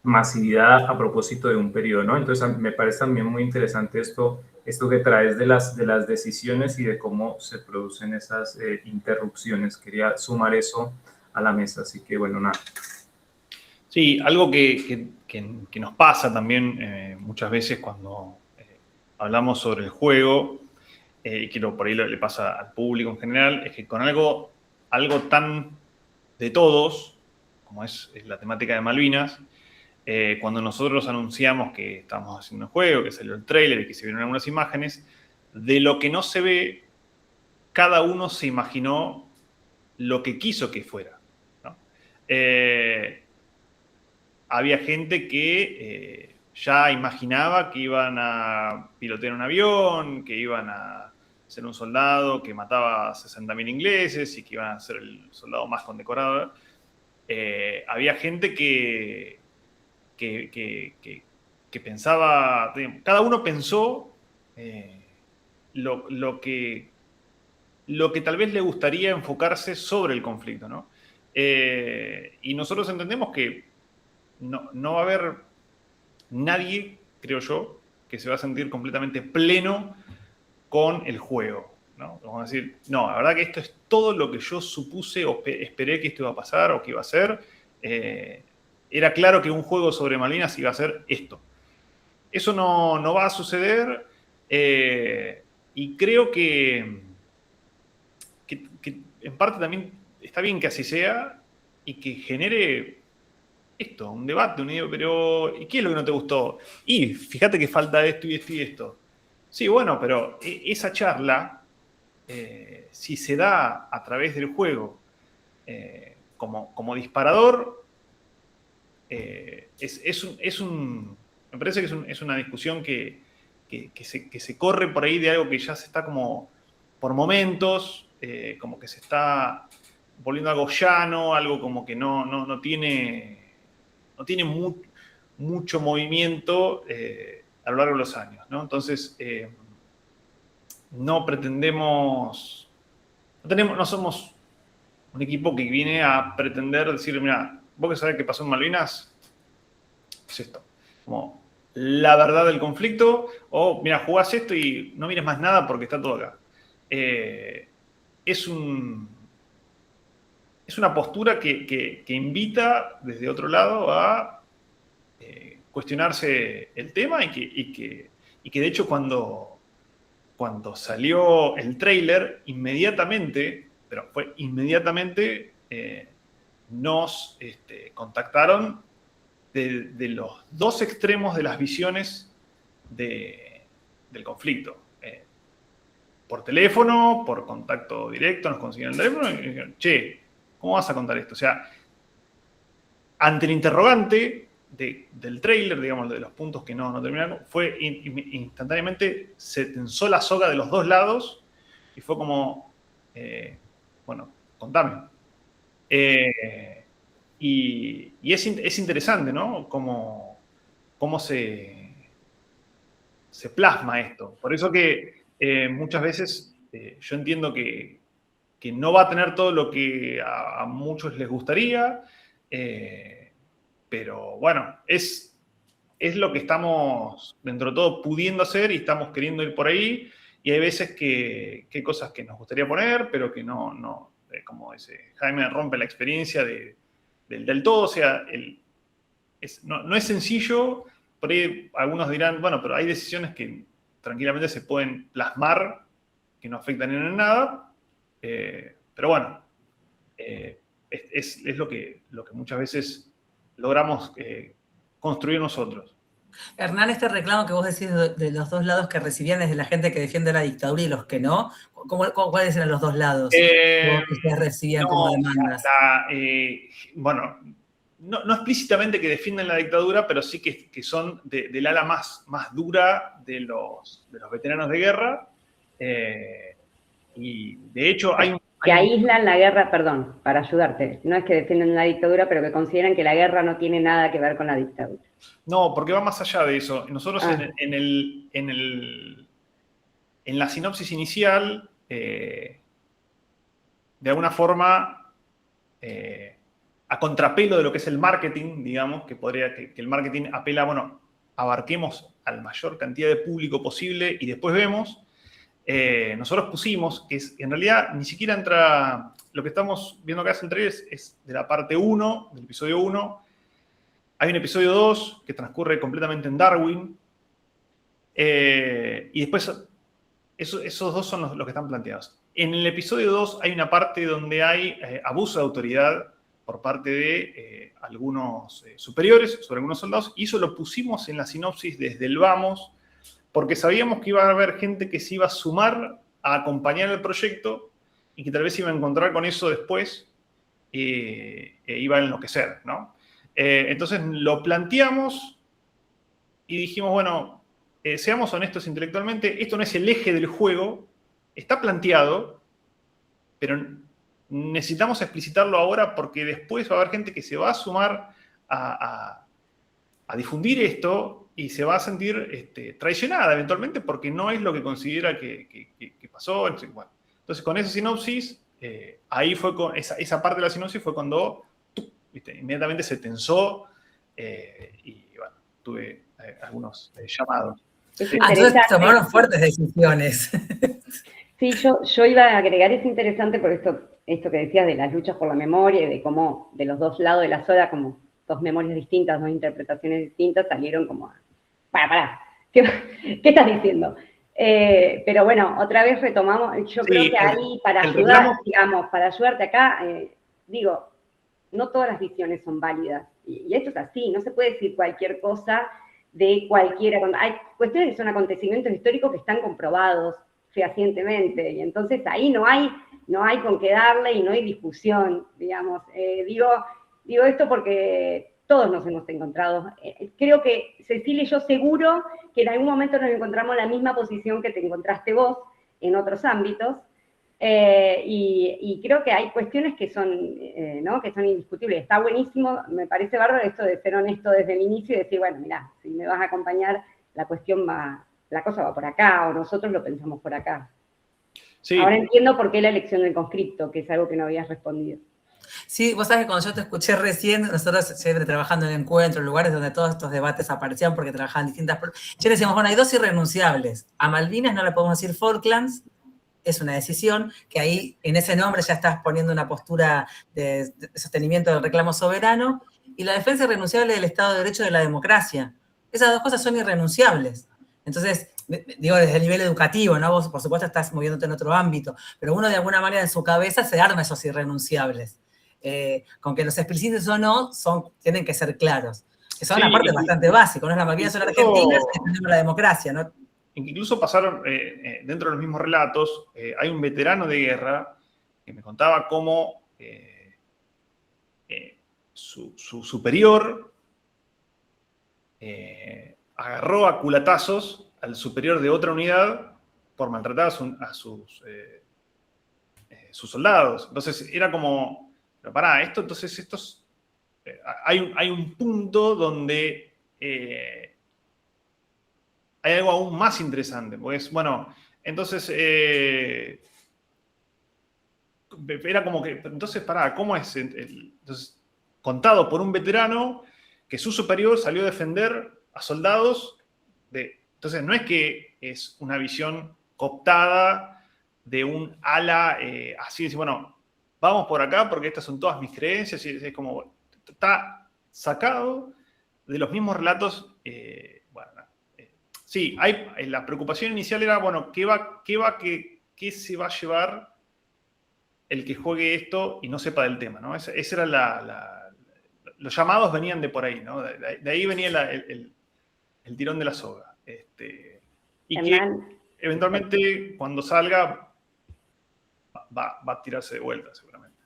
masividad a propósito de un periodo, ¿no? Entonces me parece también muy interesante esto que traes de las decisiones y de cómo se producen esas interrupciones. Quería sumar eso a la mesa, así que bueno, nada. Sí, algo que nos pasa también muchas veces cuando hablamos sobre el juego, y que por ahí le pasa al público en general, es que con algo tan de todos, como es la temática de Malvinas, cuando nosotros anunciamos que estamos haciendo un juego, que salió el tráiler y que se vieron algunas imágenes, de lo que no se ve, cada uno se imaginó lo que quiso que fuera, ¿no? Había gente que ya imaginaba que iban a pilotear un avión, que iban a ser un soldado que mataba a 60.000 ingleses y que iban a ser el soldado más condecorado. Había gente que pensaba, cada uno pensó lo que tal vez le gustaría enfocarse sobre el conflicto, ¿no? Y nosotros entendemos que no va a haber nadie, creo yo, que se va a sentir completamente pleno con el juego, ¿no? Vamos a decir, no, la verdad que esto es todo lo que yo supuse o esperé que esto iba a pasar o que iba a ser. Era claro que un juego sobre Malvinas iba a ser esto. Eso no va a suceder, y creo que en parte también está bien que así sea y que genere esto, un debate, pero ¿y qué es lo que no te gustó? Y fíjate que falta esto y esto y esto. Sí, bueno, pero esa charla, si se da a través del juego como disparador, me parece que es una discusión que se corre por ahí de algo que ya se está como por momentos, como que se está volviendo algo llano, algo como que no tiene mucho movimiento a lo largo de los años, ¿no? Entonces, no pretendemos, no somos un equipo que viene a pretender decir, mira, vos que sabés qué pasó en Malvinas, es esto. Como la verdad del conflicto, o mira, jugás esto y no mires más nada porque está todo acá. Es una postura que invita desde otro lado a cuestionarse el tema y que de hecho cuando salió el tráiler, inmediatamente, pero fue inmediatamente, nos contactaron de los dos extremos de las visiones del conflicto. Por teléfono, por contacto directo, nos consiguieron el teléfono y dijeron, che, ¿cómo vas a contar esto? O sea, ante el interrogante del tráiler, digamos, de los puntos que no terminaron, fue instantáneamente, se tensó la soga de los dos lados y fue como, bueno, contame. Y es interesante, ¿no? Cómo se plasma esto. Por eso que muchas veces yo entiendo que no va a tener todo lo que a muchos les gustaría, pero bueno, es lo que estamos, dentro de todo, pudiendo hacer y estamos queriendo ir por ahí. Y hay veces que hay cosas que nos gustaría poner, pero que no como dice Jaime, rompe la experiencia del todo. O sea, no es sencillo. Por ahí algunos dirán, bueno, pero hay decisiones que tranquilamente se pueden plasmar, que no afectan en nada. Pero bueno, es lo que muchas veces logramos construir nosotros. Hernán, este reclamo que vos decís de los dos lados que recibían es de la gente que defiende la dictadura y los que no. ¿Cuáles eran los dos lados que ustedes recibían como demandas? Bueno, no explícitamente que defienden la dictadura, pero sí que son del ala más dura de los veteranos de guerra. Y de hecho hay que aíslan la guerra, perdón, para ayudarte, no es que defienden la dictadura, pero que consideran que la guerra no tiene nada que ver con la dictadura. No, porque va más allá de eso. Nosotros en la sinopsis inicial, de alguna forma, a contrapelo de lo que es el marketing, digamos, que el marketing apela, bueno, abarquemos a la mayor cantidad de público posible y después vemos, nosotros pusimos que en realidad ni siquiera entra, lo que estamos viendo acá es de la parte 1, del episodio 1. Hay un episodio 2 que transcurre completamente en Darwin, y después esos dos son los que están planteados. En el episodio 2 hay una parte donde hay abuso de autoridad por parte de algunos superiores sobre algunos soldados, y eso lo pusimos en la sinopsis desde el vamos, porque sabíamos que iba a haber gente que se iba a sumar a acompañar el proyecto y que tal vez iba a encontrar con eso después e iba a enloquecer, ¿no? Entonces lo planteamos y dijimos, bueno, seamos honestos intelectualmente, esto no es el eje del juego, está planteado, pero necesitamos explicitarlo ahora porque después va a haber gente que se va a sumar a difundir esto y se va a sentir traicionada eventualmente porque no es lo que considera que pasó. Bueno, entonces, con esa sinopsis, ahí fue con esa parte de la sinopsis fue cuando inmediatamente se tensó y bueno, tuve algunos llamados. Entonces tomaron fuertes decisiones. Sí, yo iba a agregar, es interesante por esto que decías de las luchas por la memoria y de cómo de los dos lados de la soga, como dos memorias distintas, dos interpretaciones distintas, salieron como, pará, ¿qué estás diciendo? Pero bueno, otra vez retomamos, yo creo que ahí para ayudar, digamos, para ayudarte acá, digo, no todas las visiones son válidas, y esto es así, no se puede decir cualquier cosa de cualquiera, hay cuestiones que son acontecimientos históricos que están comprobados fehacientemente, y entonces ahí no hay con qué darle y no hay discusión, digamos. Digo esto porque todos nos hemos encontrado. Creo que Cecilia y yo seguro que en algún momento nos encontramos en la misma posición que te encontraste vos en otros ámbitos, y creo que hay cuestiones que son indiscutibles. Está buenísimo, me parece bárbaro esto de ser honesto desde el inicio y decir, bueno, mirá, si me vas a acompañar, la cosa va por acá, o nosotros lo pensamos por acá. Sí. Ahora entiendo por qué la elección del conscripto, que es algo que no habías respondido. Sí, vos sabés que cuando yo te escuché recién, nosotros siempre trabajando en encuentros, lugares donde todos estos debates aparecían porque trabajaban distintas... Ya decíamos, bueno, hay dos irrenunciables. A Malvinas no le podemos decir Falklands, es una decisión, que ahí en ese nombre ya estás poniendo una postura de sostenimiento del reclamo soberano, y la defensa irrenunciable del Estado de Derecho y de la democracia. Esas dos cosas son irrenunciables. Entonces, digo, desde el nivel educativo, ¿no? Vos, por supuesto, estás moviéndote en otro ámbito, pero uno de alguna manera en su cabeza se arma esos irrenunciables. Con que los explicites o no, tienen que ser claros. Que son una parte bastante básica, ¿no? La Malvinas son argentinas y defendemos la democracia, ¿no? Incluso pasaron, dentro de los mismos relatos, hay un veterano de guerra que me contaba cómo su superior agarró a culatazos al superior de otra unidad por maltratar a sus soldados. Entonces era como, pero pará, hay un punto donde hay algo aún más interesante, pues bueno, entonces era como que, entonces pará, ¿cómo es? Entonces, contado por un veterano que su superior salió a defender a soldados entonces no es que es una visión cooptada de un ala así, decir, bueno, vamos por acá porque estas son todas mis creencias, y es como, está sacado de los mismos relatos. Sí, la preocupación inicial era, bueno, ¿qué se va a llevar el que juegue esto y no sepa del tema, ¿no? Esa era los llamados venían de por ahí, ¿no? De ahí venía el tirón de la soga. Y que eventualmente cuando salga va a tirarse de vuelta seguramente.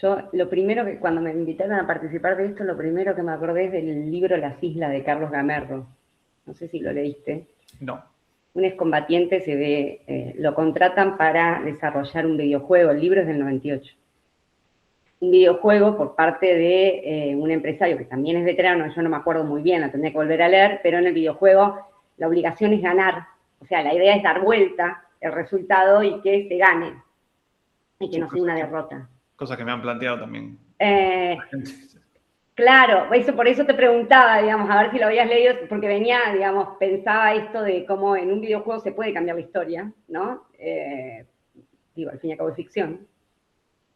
Yo, lo primero que, cuando me invitaron a participar de esto, lo primero que me acordé es del libro Las Islas de Carlos Gamerro. No sé si lo leíste. No. un excombatiente se ve, lo contratan para desarrollar un videojuego, el libro es del 98. Un videojuego por parte de un empresario que también es veterano, yo no me acuerdo muy bien, la tendría que volver a leer, pero en el videojuego la obligación es ganar, o sea, la idea es dar vuelta el resultado y que se gane, y que no sea una derrota. Cosas que me han planteado también. Claro, por eso te preguntaba, digamos, a ver si lo habías leído, porque venía, digamos, pensaba esto de cómo en un videojuego se puede cambiar la historia, ¿no? Digo, al fin y al cabo es ficción.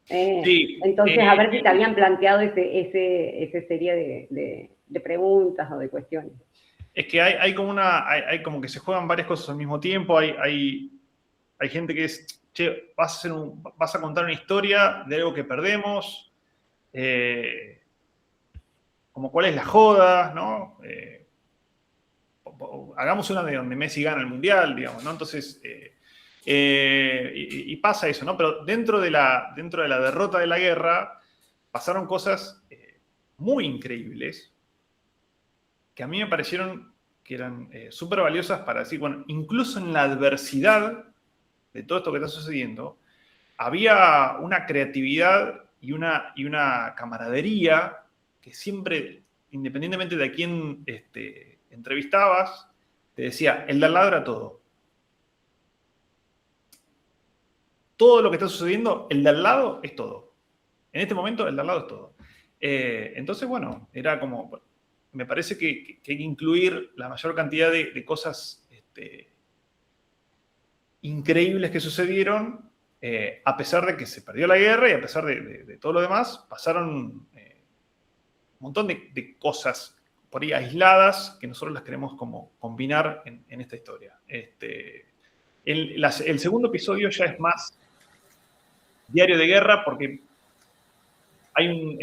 Sí, entonces, a ver si te habían planteado esa serie de preguntas o de cuestiones. Es que hay como que se juegan varias cosas al mismo tiempo, hay gente que es, che, vas a contar una historia de algo que perdemos, como cuál es la joda, ¿no? Hagamos una de donde Messi gana el Mundial, digamos, ¿no? Entonces, y pasa eso, ¿no? Pero dentro de la derrota de la guerra pasaron cosas muy increíbles que a mí me parecieron que eran súper valiosas para decir, bueno, incluso en la adversidad de todo esto que está sucediendo, había una creatividad y una camaradería que siempre, independientemente de a quién entrevistabas, te decía, el de al lado era todo. Todo lo que está sucediendo, el de al lado es todo. En este momento, el de al lado es todo. Entonces, bueno, era como, me parece que hay que incluir la mayor cantidad de cosas increíbles que sucedieron, a pesar de que se perdió la guerra y a pesar de todo lo demás, pasaron un montón de cosas por ahí aisladas que nosotros las queremos como combinar en esta historia. El segundo episodio ya es más diario de guerra porque hay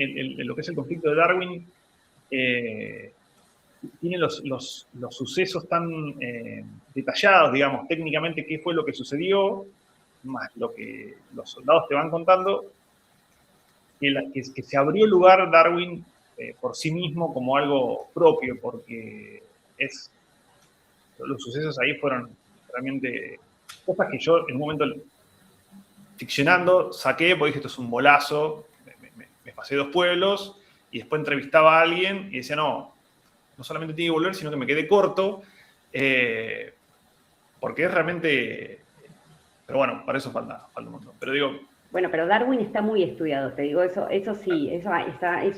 lo que es el conflicto de Darwin, tiene los sucesos tan detallados, digamos, técnicamente qué fue lo que sucedió, más lo que los soldados te van contando, que se abrió el lugar Darwin por sí mismo como algo propio, porque los sucesos ahí fueron realmente cosas que yo en un momento ficcionando saqué, porque dije, esto es un bolazo, me pasé 2 pueblos, y después entrevistaba a alguien y decía, no solamente tiene que volver, sino que me quedé corto, porque es realmente... Pero bueno, para eso falta un montón. Pero digo... Bueno, pero Darwin está muy estudiado, te digo, eso sí, es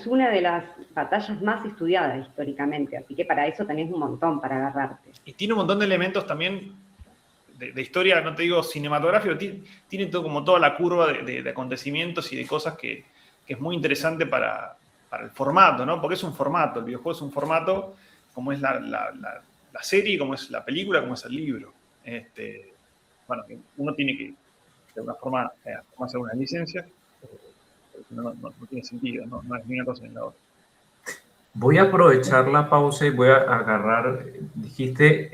una de las batallas más estudiadas históricamente, así que para eso tenés un montón para agarrarte. Y tiene un montón de elementos también de historia, no te digo cinematográfico, tiene todo, como toda la curva de acontecimientos y de cosas que es muy interesante para el formato, ¿no? Porque es un formato, el videojuego es un formato como es la serie, como es la película, como es el libro. Bueno, uno tiene que, de alguna forma, hacer unas licencias, no tiene sentido, no es ni una cosa ni la otra. Voy a aprovechar la pausa y voy a agarrar, dijiste,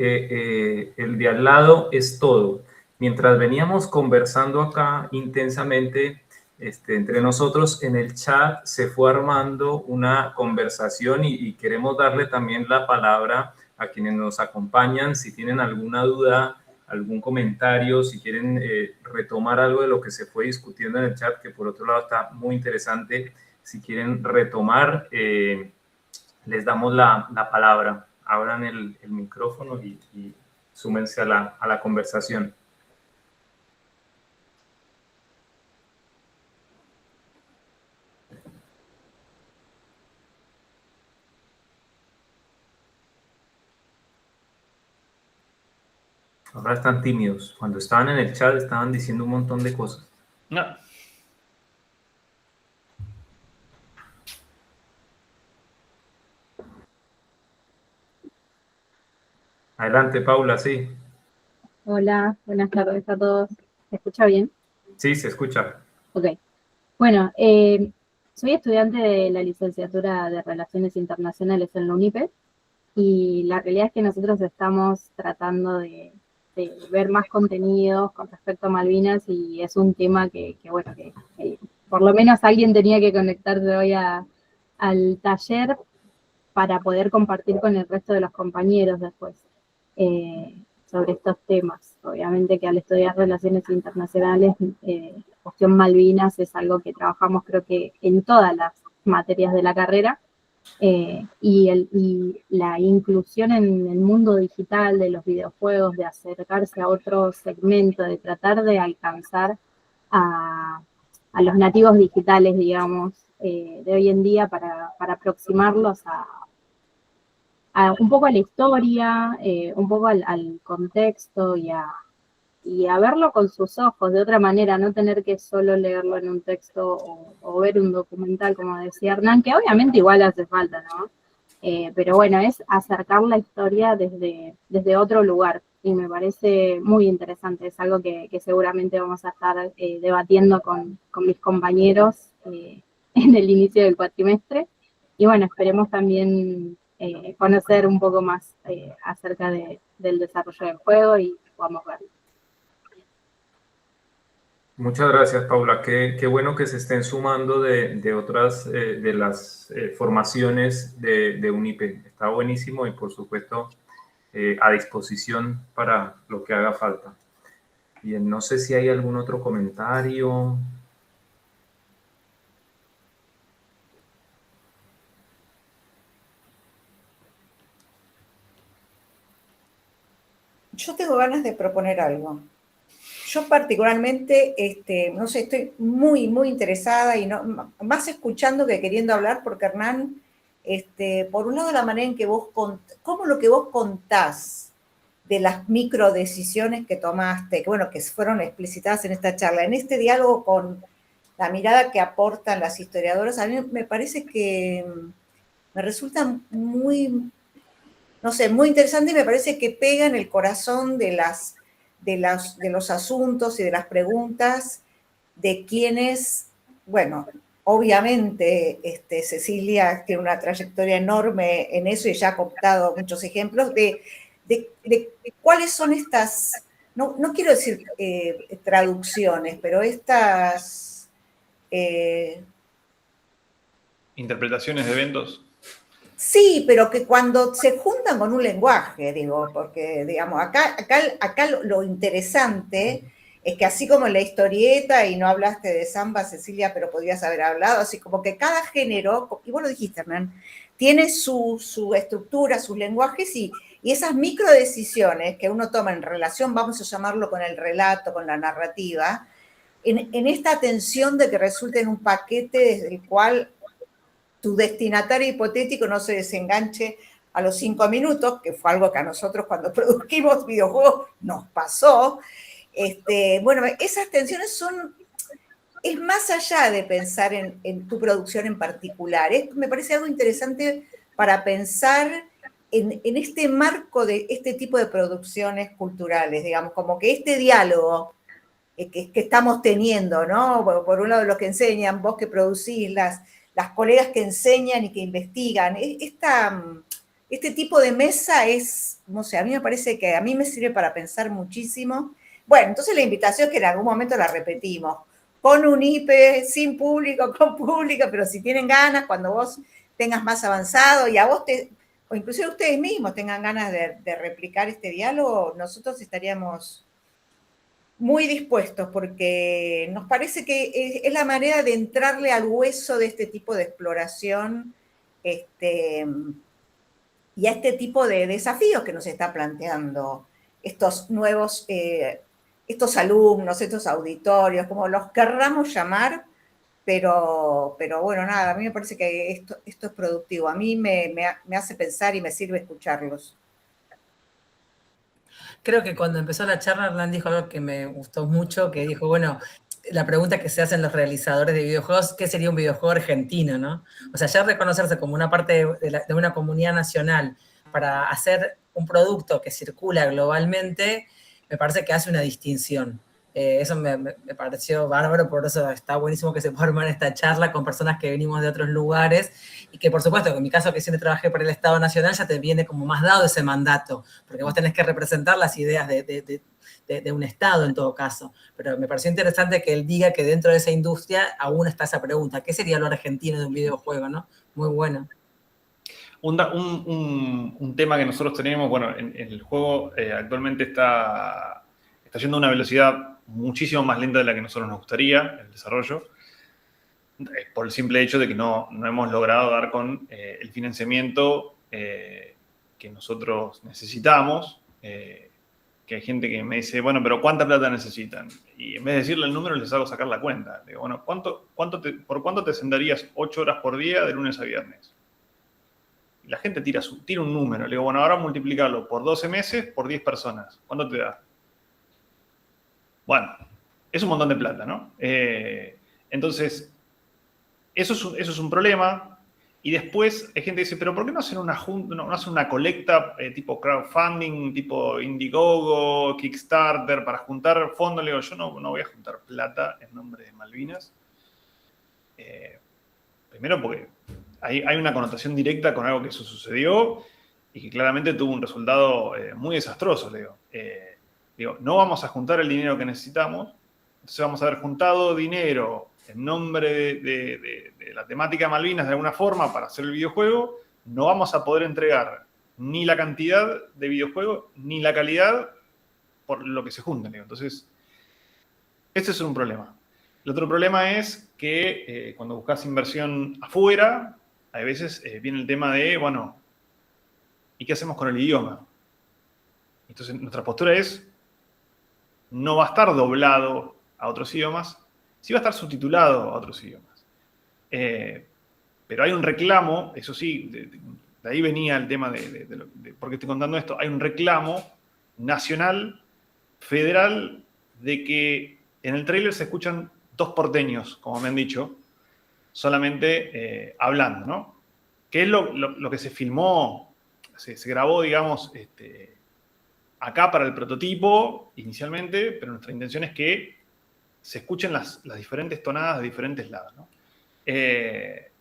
el de al lado es todo. Mientras veníamos conversando acá intensamente, entre nosotros en el chat se fue armando una conversación y queremos darle también la palabra a quienes nos acompañan. Si tienen alguna duda, algún comentario, si quieren retomar algo de lo que se fue discutiendo en el chat, que por otro lado está muy interesante, si quieren retomar, les damos la palabra. Abran el micrófono y súmense a la conversación. Ahora están tímidos. Cuando estaban en el chat estaban diciendo un montón de cosas. No. Adelante, Paula, sí. Hola, buenas tardes a todos. ¿Se escucha bien? Sí, se escucha. Ok. Bueno, soy estudiante de la licenciatura de Relaciones Internacionales en la UNIPE y la realidad es que nosotros estamos tratando de ver más contenidos con respecto a Malvinas y es un tema que por lo menos alguien tenía que conectarse hoy al taller para poder compartir con el resto de los compañeros después. sobre estos temas. Obviamente que al estudiar relaciones internacionales, la cuestión Malvinas es algo que trabajamos creo que en todas las materias de la carrera, y la inclusión en el mundo digital de los videojuegos, de acercarse a otro segmento, de tratar de alcanzar a los nativos digitales, digamos, de hoy en día para aproximarlos un poco a la historia, un poco al contexto y a verlo con sus ojos, de otra manera, no tener que solo leerlo en un texto o ver un documental, como decía Hernán, que obviamente igual hace falta, ¿no? Pero bueno, es acercar la historia desde otro lugar, y me parece muy interesante, es algo que seguramente vamos a estar debatiendo con mis compañeros en el inicio del cuatrimestre, y bueno, esperemos también conocer un poco más acerca del desarrollo del juego y podamos verlo. Muchas gracias, Paula. Qué bueno que se estén sumando de otras de las formaciones de UNIPE. Está buenísimo y, por supuesto, a disposición para lo que haga falta. Bien, no sé si hay algún otro comentario. Yo tengo ganas de proponer algo. Yo particularmente, no sé, estoy muy, muy interesada y no, más escuchando que queriendo hablar, porque Hernán, por un lado la manera en que vos cómo lo que vos contás de las microdecisiones que tomaste, que bueno, que fueron explicitadas en esta charla, en este diálogo con la mirada que aportan las historiadoras, a mí me parece que me resulta muy, no sé, muy interesante, y me parece que pega en el corazón de los asuntos y de las preguntas de quienes, bueno, obviamente Cecilia tiene una trayectoria enorme en eso y ya ha contado muchos ejemplos de cuáles son estas, no quiero decir traducciones, pero estas... Interpretaciones de eventos. Sí, pero que cuando se juntan con un lenguaje, digo, porque, digamos, acá lo interesante es que así como en la historieta, y no hablaste de samba, Cecilia, pero podrías haber hablado, así como que cada género, y vos lo dijiste, Hernán, tiene su estructura, sus lenguajes, y esas microdecisiones que uno toma en relación, vamos a llamarlo, con el relato, con la narrativa, en esta atención de que resulte en un paquete desde el cual tu destinatario hipotético no se desenganche a los 5 minutos, que fue algo que a nosotros cuando produjimos videojuegos nos pasó. Bueno, esas tensiones es más allá de pensar en tu producción en particular. Me parece algo interesante para pensar en este marco de este tipo de producciones culturales, digamos, como que este diálogo que estamos teniendo, ¿no? Por un lado los que enseñan, vos que producís, las colegas que enseñan y que investigan. Este tipo de mesa es, no sé, a mí me parece que a mí me sirve para pensar muchísimo. Bueno, entonces la invitación es que en algún momento la repetimos, con UNIPE, sin público, con público, pero si tienen ganas, cuando vos tengas más avanzado y a vos o inclusive ustedes mismos tengan ganas de replicar este diálogo, nosotros estaríamos muy dispuestos, porque nos parece que es la manera de entrarle al hueso de este tipo de exploración y a este tipo de desafíos que nos está planteando estos nuevos, estos alumnos, estos auditorios, como los querramos llamar, pero bueno, nada, a mí me parece que esto es productivo, a mí me hace pensar y me sirve escucharlos. Creo que cuando empezó la charla, Hernán dijo algo que me gustó mucho, que dijo, bueno, la pregunta que se hacen los realizadores de videojuegos, ¿qué sería un videojuego argentino, no? O sea, ya reconocerse como una parte de una comunidad nacional para hacer un producto que circula globalmente, me parece que hace una distinción. Eso me pareció bárbaro, por eso está buenísimo que se pueda armar esta charla con personas que venimos de otros lugares y que, por supuesto, en mi caso, que siempre trabajé para el Estado Nacional, ya te viene como más dado ese mandato, porque vos tenés que representar las ideas de un Estado en todo caso. Pero me pareció interesante que él diga que dentro de esa industria aún está esa pregunta, ¿qué sería lo argentino de un videojuego, no? Muy bueno. un tema que nosotros tenemos, bueno, en el juego actualmente está yendo a una velocidad muchísimo más lenta de la que a nosotros nos gustaría, el desarrollo, por el simple hecho de que no hemos logrado dar con el financiamiento que nosotros necesitamos, que hay gente que me dice, bueno, pero ¿cuánta plata necesitan? Y en vez de decirle el número, les hago sacar la cuenta. Digo, bueno, ¿por cuánto te sentarías 8 horas por día de lunes a viernes? Y la gente tira un número. Le digo, bueno, ahora multiplicarlo por 12 meses por 10 personas. ¿Cuánto te da? Bueno, es un montón de plata, ¿no? Entonces, eso es un problema. Y después hay gente que dice, pero ¿por qué no hacen no hacen una colecta tipo crowdfunding, tipo Indiegogo, Kickstarter, para juntar fondos? Le digo, yo no voy a juntar plata en nombre de Malvinas. Primero porque hay una connotación directa con algo que eso sucedió y que claramente tuvo un resultado muy desastroso, le digo. Digo, no vamos a juntar el dinero que necesitamos, entonces vamos a haber juntado dinero en nombre de la temática de Malvinas de alguna forma para hacer el videojuego, no vamos a poder entregar ni la cantidad de videojuego ni la calidad por lo que se junten. Entonces, ese es un problema. El otro problema es que cuando buscas inversión afuera, a veces viene el tema de, bueno, ¿y qué hacemos con el idioma? Entonces, nuestra postura es, no va a estar doblado a otros idiomas, sí va a estar subtitulado a otros idiomas. Pero hay un reclamo, eso sí, de ahí venía el tema de por qué estoy contando esto, hay un reclamo nacional, federal, de que en el tráiler se escuchan 2 porteños, como me han dicho, solamente hablando, ¿no? Que es lo que se filmó, se grabó, digamos, acá para el prototipo inicialmente, pero nuestra intención es que se escuchen las diferentes tonadas de diferentes lados, ¿no?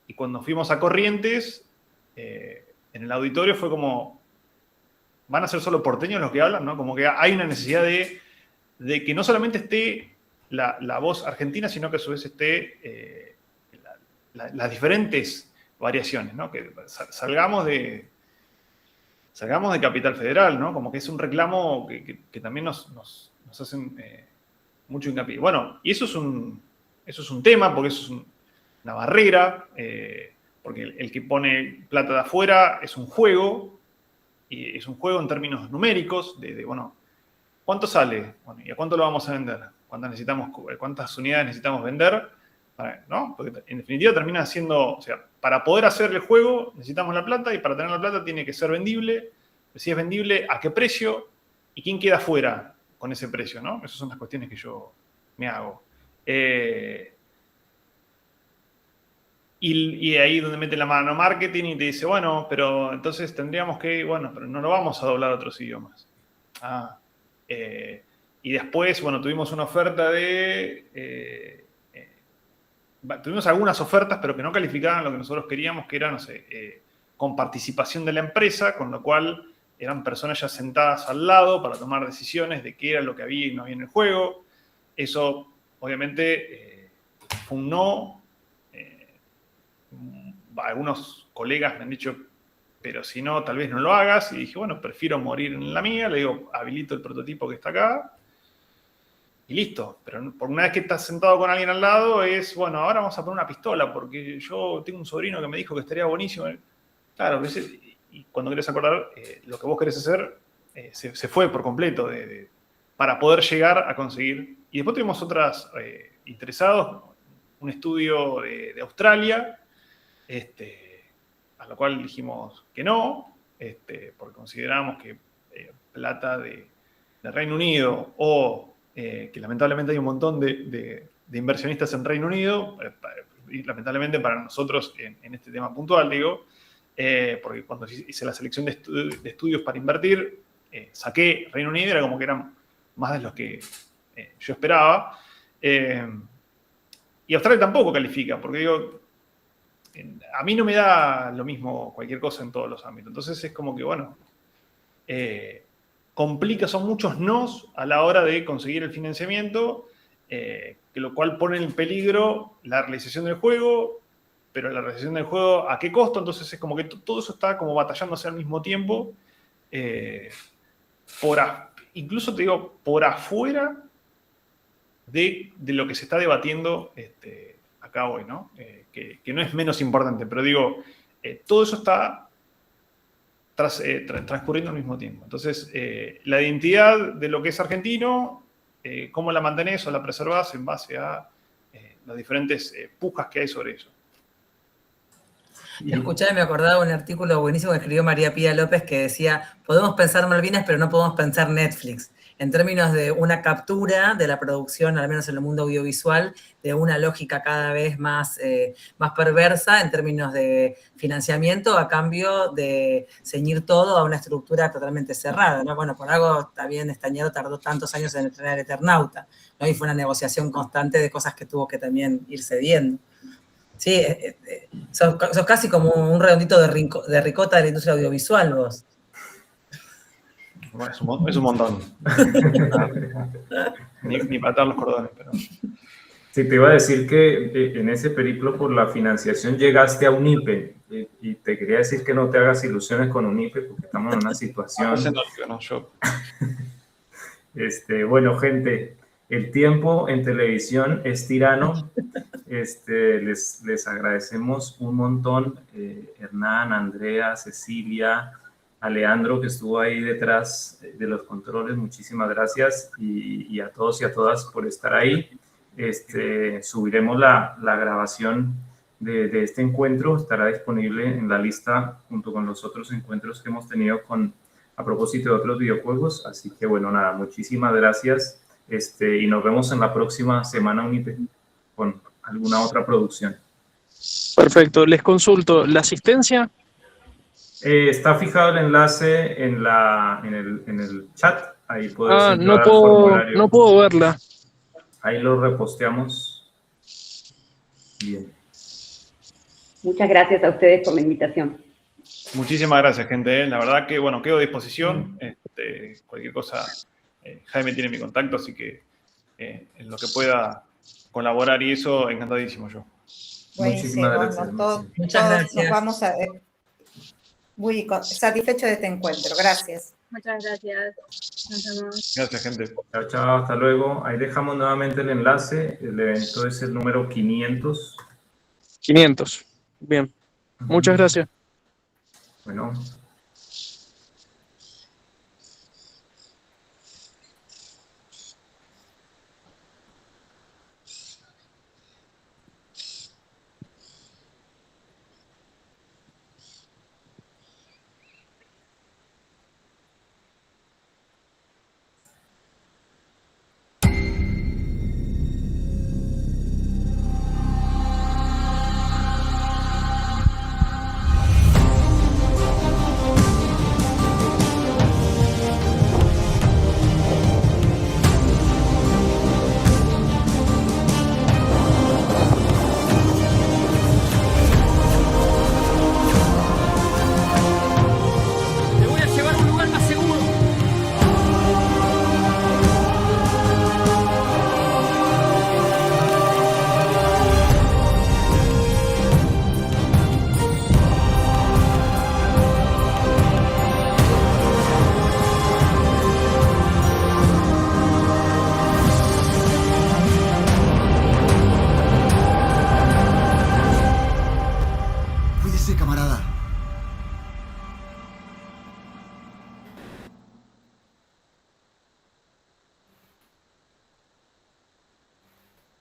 Y cuando fuimos a Corrientes, en el auditorio fue como, ¿van a ser solo porteños los que hablan? ¿No? Como que hay una necesidad de que no solamente esté la voz argentina, sino que a su vez esté las diferentes variaciones, ¿no? Que salgamos de Capital Federal, ¿no? Como que es un reclamo que también nos hacen mucho hincapié. Bueno, y eso es un tema, porque eso es una barrera, porque el que pone plata de afuera es un juego, y es un juego en términos numéricos, bueno, ¿cuánto sale? Bueno, ¿y a cuánto lo vamos a vender? ¿Cuántas unidades necesitamos vender? ¿No? Porque en definitiva termina siendo, o sea, para poder hacer el juego necesitamos la plata, y para tener la plata tiene que ser vendible. Si es vendible, ¿a qué precio? ¿Y quién queda fuera con ese precio? ¿No? Esas son las cuestiones que yo me hago. Y ahí donde mete la mano marketing y te dice, bueno, pero entonces tendríamos que, bueno, pero no lo vamos a doblar a otros idiomas. Y después, bueno, tuvimos una oferta tuvimos algunas ofertas, pero que no calificaban lo que nosotros queríamos, que era, no sé, con participación de la empresa, con lo cual eran personas ya sentadas al lado para tomar decisiones de qué era lo que había y no había en el juego. Eso, obviamente, fue un no. Algunos colegas me han dicho, pero si no, tal vez no lo hagas. Y dije, bueno, prefiero morir en la mía. Le digo, habilito el prototipo que está acá. Y listo. Pero por una vez que estás sentado con alguien al lado, es, bueno, ahora vamos a poner una pistola, porque yo tengo un sobrino que me dijo que estaría buenísimo. Claro, y cuando querés acordar, lo que vos querés hacer se fue por completo para poder llegar a conseguir. Y después tuvimos otras interesados, un estudio de Australia, a lo cual dijimos que no, porque consideramos que plata de Reino Unido o que lamentablemente hay un montón de inversionistas en Reino Unido, y lamentablemente para nosotros en este tema puntual, digo, porque cuando hice la selección de estudios para invertir, saqué Reino Unido, era como que eran más de los que yo esperaba. Y Australia tampoco califica, porque digo, a mí no me da lo mismo cualquier cosa en todos los ámbitos. Entonces es como que, bueno, complica, son muchos nos a la hora de conseguir el financiamiento, que lo cual pone en peligro la realización del juego, pero la realización del juego, ¿a qué costo? Entonces es como que todo eso está como batallándose al mismo tiempo, incluso te digo, por afuera de lo que se está debatiendo acá hoy, ¿no? Que no es menos importante, pero digo, todo eso está transcurriendo al mismo tiempo. Entonces, la identidad de lo que es argentino, cómo la mantenés o la preservás en base a las diferentes pujas que hay sobre eso. Escuchaba y me acordaba un artículo buenísimo que escribió María Pía López que decía, podemos pensar Malvinas, pero no podemos pensar Netflix, en términos de una captura de la producción, al menos en el mundo audiovisual, de una lógica cada vez más perversa en términos de financiamiento a cambio de ceñir todo a una estructura totalmente cerrada, ¿no? Bueno, por algo también Estañaro tardó tantos años en estrenar Eternauta, ¿no? Y fue una negociación constante de cosas que tuvo que también ir cediendo. Sí, sos casi como un redondito de ricota de la industria audiovisual, vos. Bueno, es un montón. ni para atar los cordones, pero... Sí, te iba a decir que en ese periplo por la financiación llegaste a UNIPE y te quería decir que no te hagas ilusiones con UNIPE porque estamos en una situación... Bueno, gente, el tiempo en televisión es tirano. Les agradecemos un montón, Hernán, Andrea, Cecilia, a Leandro que estuvo ahí detrás de los controles, muchísimas gracias y a todos y a todas por estar ahí. Subiremos la grabación de este encuentro, estará disponible en la lista junto con los otros encuentros que hemos tenido a propósito de otros videojuegos, así que bueno, nada, muchísimas gracias y nos vemos en la próxima semana UNIPE con alguna otra producción. Perfecto, les consulto, ¿la asistencia? Está fijado el enlace en el chat, ahí puedes no puedo verla. Ahí lo reposteamos. Bien. Muchas gracias a ustedes por la invitación. Muchísimas gracias, gente. La verdad que, bueno, quedo a disposición. Cualquier cosa, Jaime tiene mi contacto, así que en lo que pueda colaborar y eso, encantadísimo yo. Buenísimo, Muchas gracias. Nos vamos a muy satisfechos de este encuentro. Gracias. Muchas gracias. Nos vemos. Gracias, gente. Chao, chao, hasta luego. Ahí dejamos nuevamente el enlace. El evento es el número 500. 500. Bien. Muchas gracias. Bueno. Cuídese, camarada.